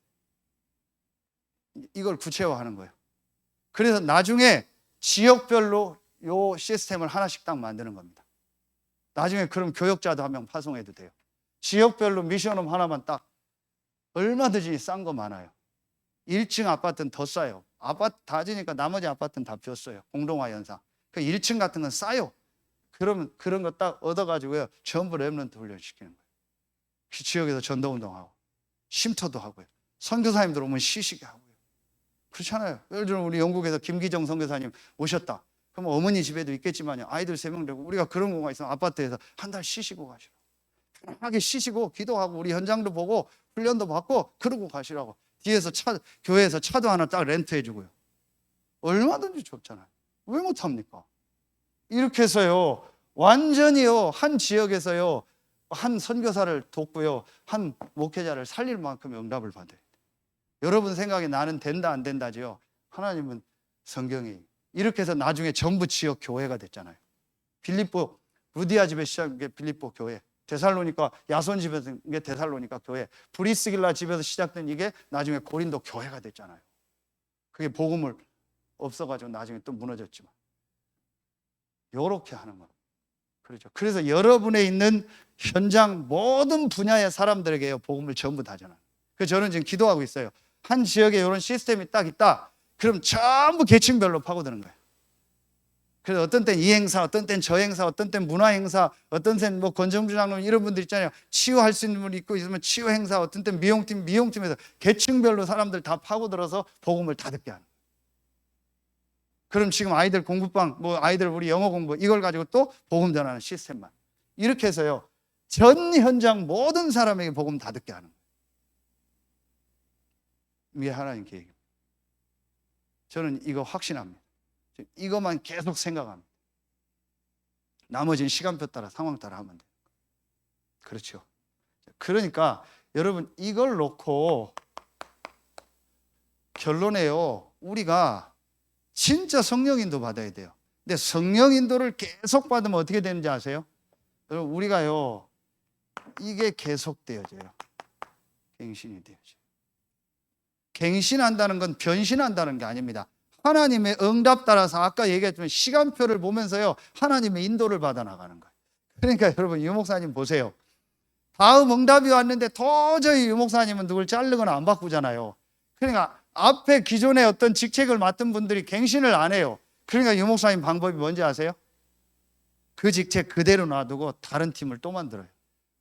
[SPEAKER 1] 이걸 구체화하는 거예요. 그래서 나중에 지역별로 요 시스템을 하나씩 딱 만드는 겁니다. 나중에 그럼 교역자도 한 명 파송해도 돼요. 지역별로 미션홈 하나만 딱 얼마든지 싼 거 많아요. 1층 아파트는 더 싸요. 아파트 다 지니까 나머지 아파트는 다 비었어요. 공동화 현상. 그 1층 같은 건 싸요. 그러면 그런 거 딱 얻어가지고요 전부 렘넌트 훈련시키는 거예요. 그 지역에서 전도운동하고 쉼터도 하고요. 선교사님들 오면 쉬시게 하고요. 그렇잖아요. 예를 들어 우리 영국에서 김기정 선교사님 오셨다. 그럼 어머니 집에도 있겠지만요. 아이들 3명 되고 우리가 그런 경우가 있으면 아파트에서 한 달 쉬시고 가시라고. 편하게 쉬시고 기도하고 우리 현장도 보고 훈련도 받고 그러고 가시라고. 뒤에서 교회에서 차도 하나 딱 렌트해 주고요. 얼마든지 좋잖아요. 왜 못합니까? 이렇게 해서요. 완전히요. 한 지역에서요. 한 선교사를 돕고요. 한 목회자를 살릴 만큼의 응답을 받아요. 여러분 생각에 나는 된다 안 된다지요. 하나님은 성경이 이렇게 해서 나중에 전부 지역 교회가 됐잖아요. 빌립보 루디아 집에 시작한 게 빌립보 교회, 데살로니가 야손 집에서 게 데살로니가 교회, 브리스길라 집에서 시작된 이게 나중에 고린도 교회가 됐잖아요. 그게 복음을 없어가지고 나중에 또 무너졌지만 요렇게 하는 겁니다. 그렇죠. 그래서 여러분에 있는 현장 모든 분야의 사람들에게 복음을 전부 다 전하는. 그래서 저는 지금 기도하고 있어요. 한 지역에 이런 시스템이 딱 있다. 그럼 전부 계층별로 파고드는 거예요. 그래서 어떤 땐 이 행사, 어떤 땐 저 행사, 어떤 땐 문화 행사, 어떤 땐 뭐 권정주 장로님 이런 분들 있잖아요. 치유할 수 있는 분이 있고 있으면 치유 행사, 어떤 땐 미용팀에서 계층별로 사람들 다 파고들어서 복음을 다 듣게 하는 거예요. 그럼 지금 아이들 공부방, 뭐 아이들 우리 영어 공부 이걸 가지고 또 복음 전하는 시스템만 이렇게 해서요 전 현장 모든 사람에게 복음 다 듣게 하는 거예요. 이게 하나님 계획입니다. 저는 이거 확신합니다. 이것만 계속 생각합니다. 나머지는 시간표 따라 상황 따라 하면 돼요. 그렇죠. 그러니까 여러분 이걸 놓고 결론에요. 우리가 진짜 성령 인도 받아야 돼요. 근데 성령 인도를 계속 받으면 어떻게 되는지 아세요? 여러분 우리가요 이게 계속 되어져요. 갱신이 되어져요. 갱신한다는 건 변신한다는 게 아닙니다. 하나님의 응답 따라서 아까 얘기했지만 시간표를 보면서요 하나님의 인도를 받아 나가는 거예요. 그러니까 여러분 유 목사님 보세요. 다음 응답이 왔는데 도저히 유 목사님은 누굴 자르거나 안 바꾸잖아요. 그러니까 앞에 기존에 어떤 직책을 맡은 분들이 갱신을 안 해요. 그러니까 유 목사님 방법이 뭔지 아세요? 그 직책 그대로 놔두고 다른 팀을 또 만들어요.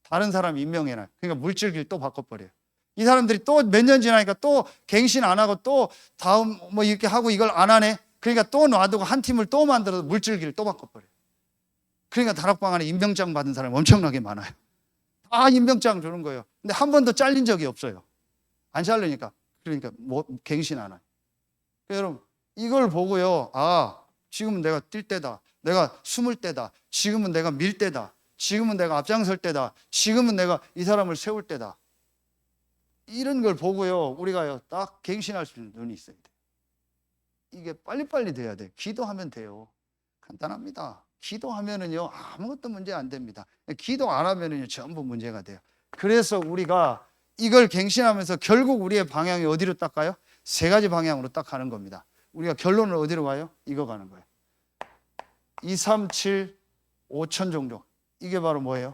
[SPEAKER 1] 다른 사람 임명해놔요. 그러니까 물질기를 또 바꿔버려요. 이 사람들이 또 몇 년 지나니까 또 갱신 안 하고 또 다음 뭐 이렇게 하고 이걸 안 하네. 그러니까 또 놔두고 한 팀을 또 만들어서 물질기를 또 바꿔버려요. 그러니까 다락방 안에 임명장 받은 사람이 엄청나게 많아요. 다 임명장 주는 거예요. 근데 한 번도 잘린 적이 없어요. 안 잘리니까. 그러니까 뭐 갱신 안 해요. 여러분 이걸 보고요. 아 지금은 내가 뛸 때다. 내가 숨을 때다. 지금은 내가 밀 때다. 지금은 내가 앞장설 때다. 지금은 내가 이 사람을 세울 때다. 이런 걸 보고요. 우리가요 딱 갱신할 수 있는 눈이 있어야 돼요. 이게 빨리빨리 돼야 돼요. 기도하면 돼요. 간단합니다. 기도하면은요 아무것도 문제 안 됩니다. 기도 안 하면은요 전부 문제가 돼요. 그래서 우리가 이걸 갱신하면서 결국 우리의 방향이 어디로 딱 가요? 세 가지 방향으로 딱 가는 겁니다. 우리가 결론을 어디로 가요? 이거 가는 거예요. 2, 3, 7, 5천 종족. 이게 바로 뭐예요?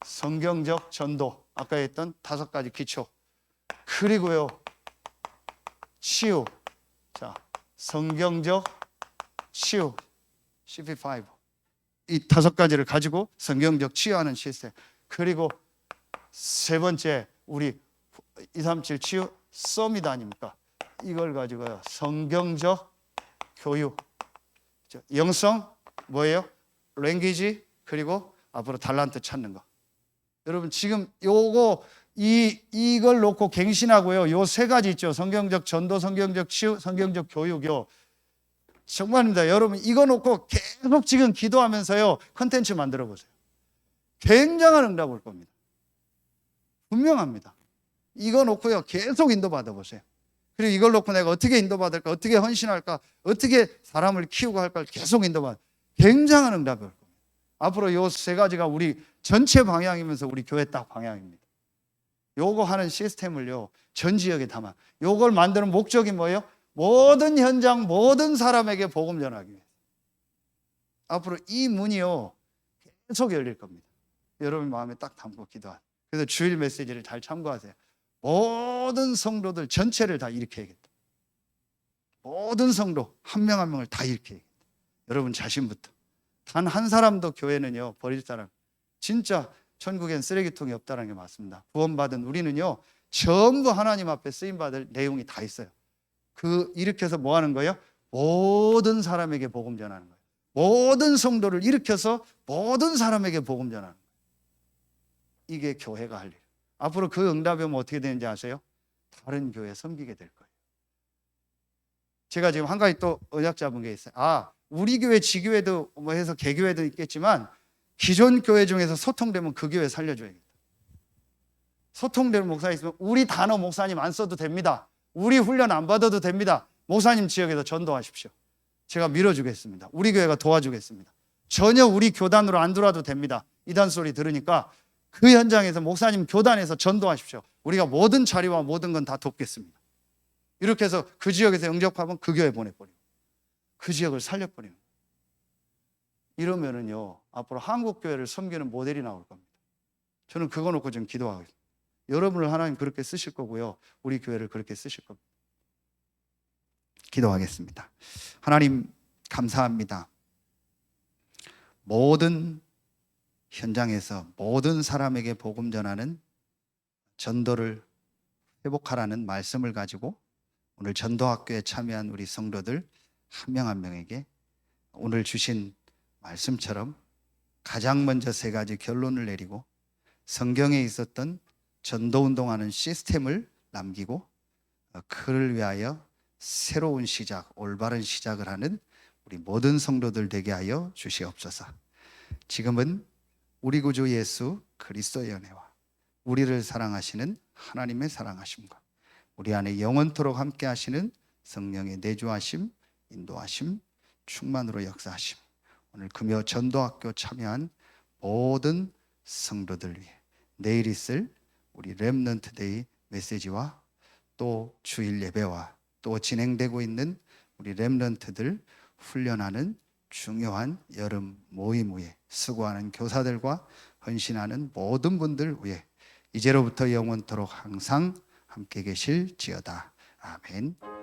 [SPEAKER 1] 성경적 전도. 아까 했던 5가지 기초. 그리고요 치유. 자, 성경적 치유. CP5. 이 5가지를 가지고 성경적 치유하는 시스템. 그리고 세 번째 우리 2, 3, 7 치유 서밋 아닙니까? 이걸 가지고요 성경적 교육. 영성 뭐예요? 랭귀지 그리고 앞으로 달란트 찾는 거. 여러분 지금 요거 이걸 놓고 갱신하고요. 요 3가지 있죠. 성경적 전도, 성경적 치유, 성경적 교육요. 정말입니다. 여러분 이거 놓고 계속 지금 기도하면서요. 컨텐츠 만들어 보세요. 굉장한 응답 올 겁니다. 분명합니다. 이거 놓고요. 계속 인도받아 보세요. 그리고 이걸 놓고 내가 어떻게 인도받을까? 어떻게 헌신할까? 어떻게 사람을 키우고 할까? 계속 인도받아. 굉장한 응답이 올 겁니다. 앞으로 요 3가지가 우리 전체 방향이면서 우리 교회 딱 방향입니다. 요거 하는 시스템을요. 전 지역에 담아. 요걸 만드는 목적이 뭐예요? 모든 현장, 모든 사람에게 복음 전하기 위해서. 앞으로 이 문이요. 계속 열릴 겁니다. 여러분 마음에 딱 담고 기도하세요. 그래서 주일 메시지를 잘 참고하세요. 모든 성도들 전체를 다 일으켜야겠다. 모든 성도 한 명 한 명을 다 일으켜야겠다. 여러분 자신부터. 단 한 사람도 교회는요 버릴 사람. 진짜 천국엔 쓰레기통이 없다는 게 맞습니다. 구원받은 우리는요 전부 하나님 앞에 쓰임받을 내용이 다 있어요. 그 일으켜서 뭐 하는 거예요? 모든 사람에게 복음 전하는 거예요. 모든 성도를 일으켜서 모든 사람에게 복음 전하는 거예요. 이게 교회가 할 일. 앞으로 그 응답이 오면 어떻게 되는지 아세요? 다른 교회 섬기게 될 거예요. 제가 지금 한 가지 또 언약 잡은 게 있어요. 아, 우리 교회 지교회도 뭐 해서 개교회도 있겠지만 기존 교회 중에서 소통되면 그 교회 살려줘야겠다. 소통되는 목사 있으면 우리 단어 목사님 안 써도 됩니다. 우리 훈련 안 받아도 됩니다. 목사님 지역에서 전도하십시오. 제가 밀어주겠습니다. 우리 교회가 도와주겠습니다. 전혀 우리 교단으로 안 들어와도 됩니다. 이단 소리 들으니까 그 현장에서 목사님 교단에서 전도하십시오. 우리가 모든 자리와 모든 건 다 돕겠습니다. 이렇게 해서 그 지역에서 영접하면 그 교회 보내버리고 그 지역을 살려버리는 거예요. 이러면은요 앞으로 한국 교회를 섬기는 모델이 나올 겁니다. 저는 그거 놓고 지금 기도하고 있습니다. 여러분을 하나님 그렇게 쓰실 거고요. 우리 교회를 그렇게 쓰실 겁니다. 기도하겠습니다. 하나님 감사합니다. 모든 현장에서 모든 사람에게 복음 전하는 전도를 회복하라는 말씀을 가지고 오늘 전도학교에 참여한 우리 성도들 한 명 한 명에게 오늘 주신 말씀처럼 가장 먼저 3가지 결론을 내리고 성경에 있었던 전도운동하는 시스템을 남기고 그를 위하여 새로운 시작, 올바른 시작을 하는 우리 모든 성도들 되게 하여 주시옵소서. 지금은 우리 구주 예수 그리스도의 은혜와 우리를 사랑하시는 하나님의 사랑하심과 우리 안에 영원토록 함께 하시는 성령의 내주하심, 인도하심, 충만으로 역사하심, 오늘 금요 전도학교 참여한 모든 성도들 위해 내일 있을 우리 렘넌트 데이 메시지와 또 주일 예배와 또 진행되고 있는 우리 렘넌트들 훈련하는 중요한 여름 모임 후에 수고하는 교사들과 헌신하는 모든 분들 위해 이제로부터 영원토록 항상 함께 계실지어다. 아멘.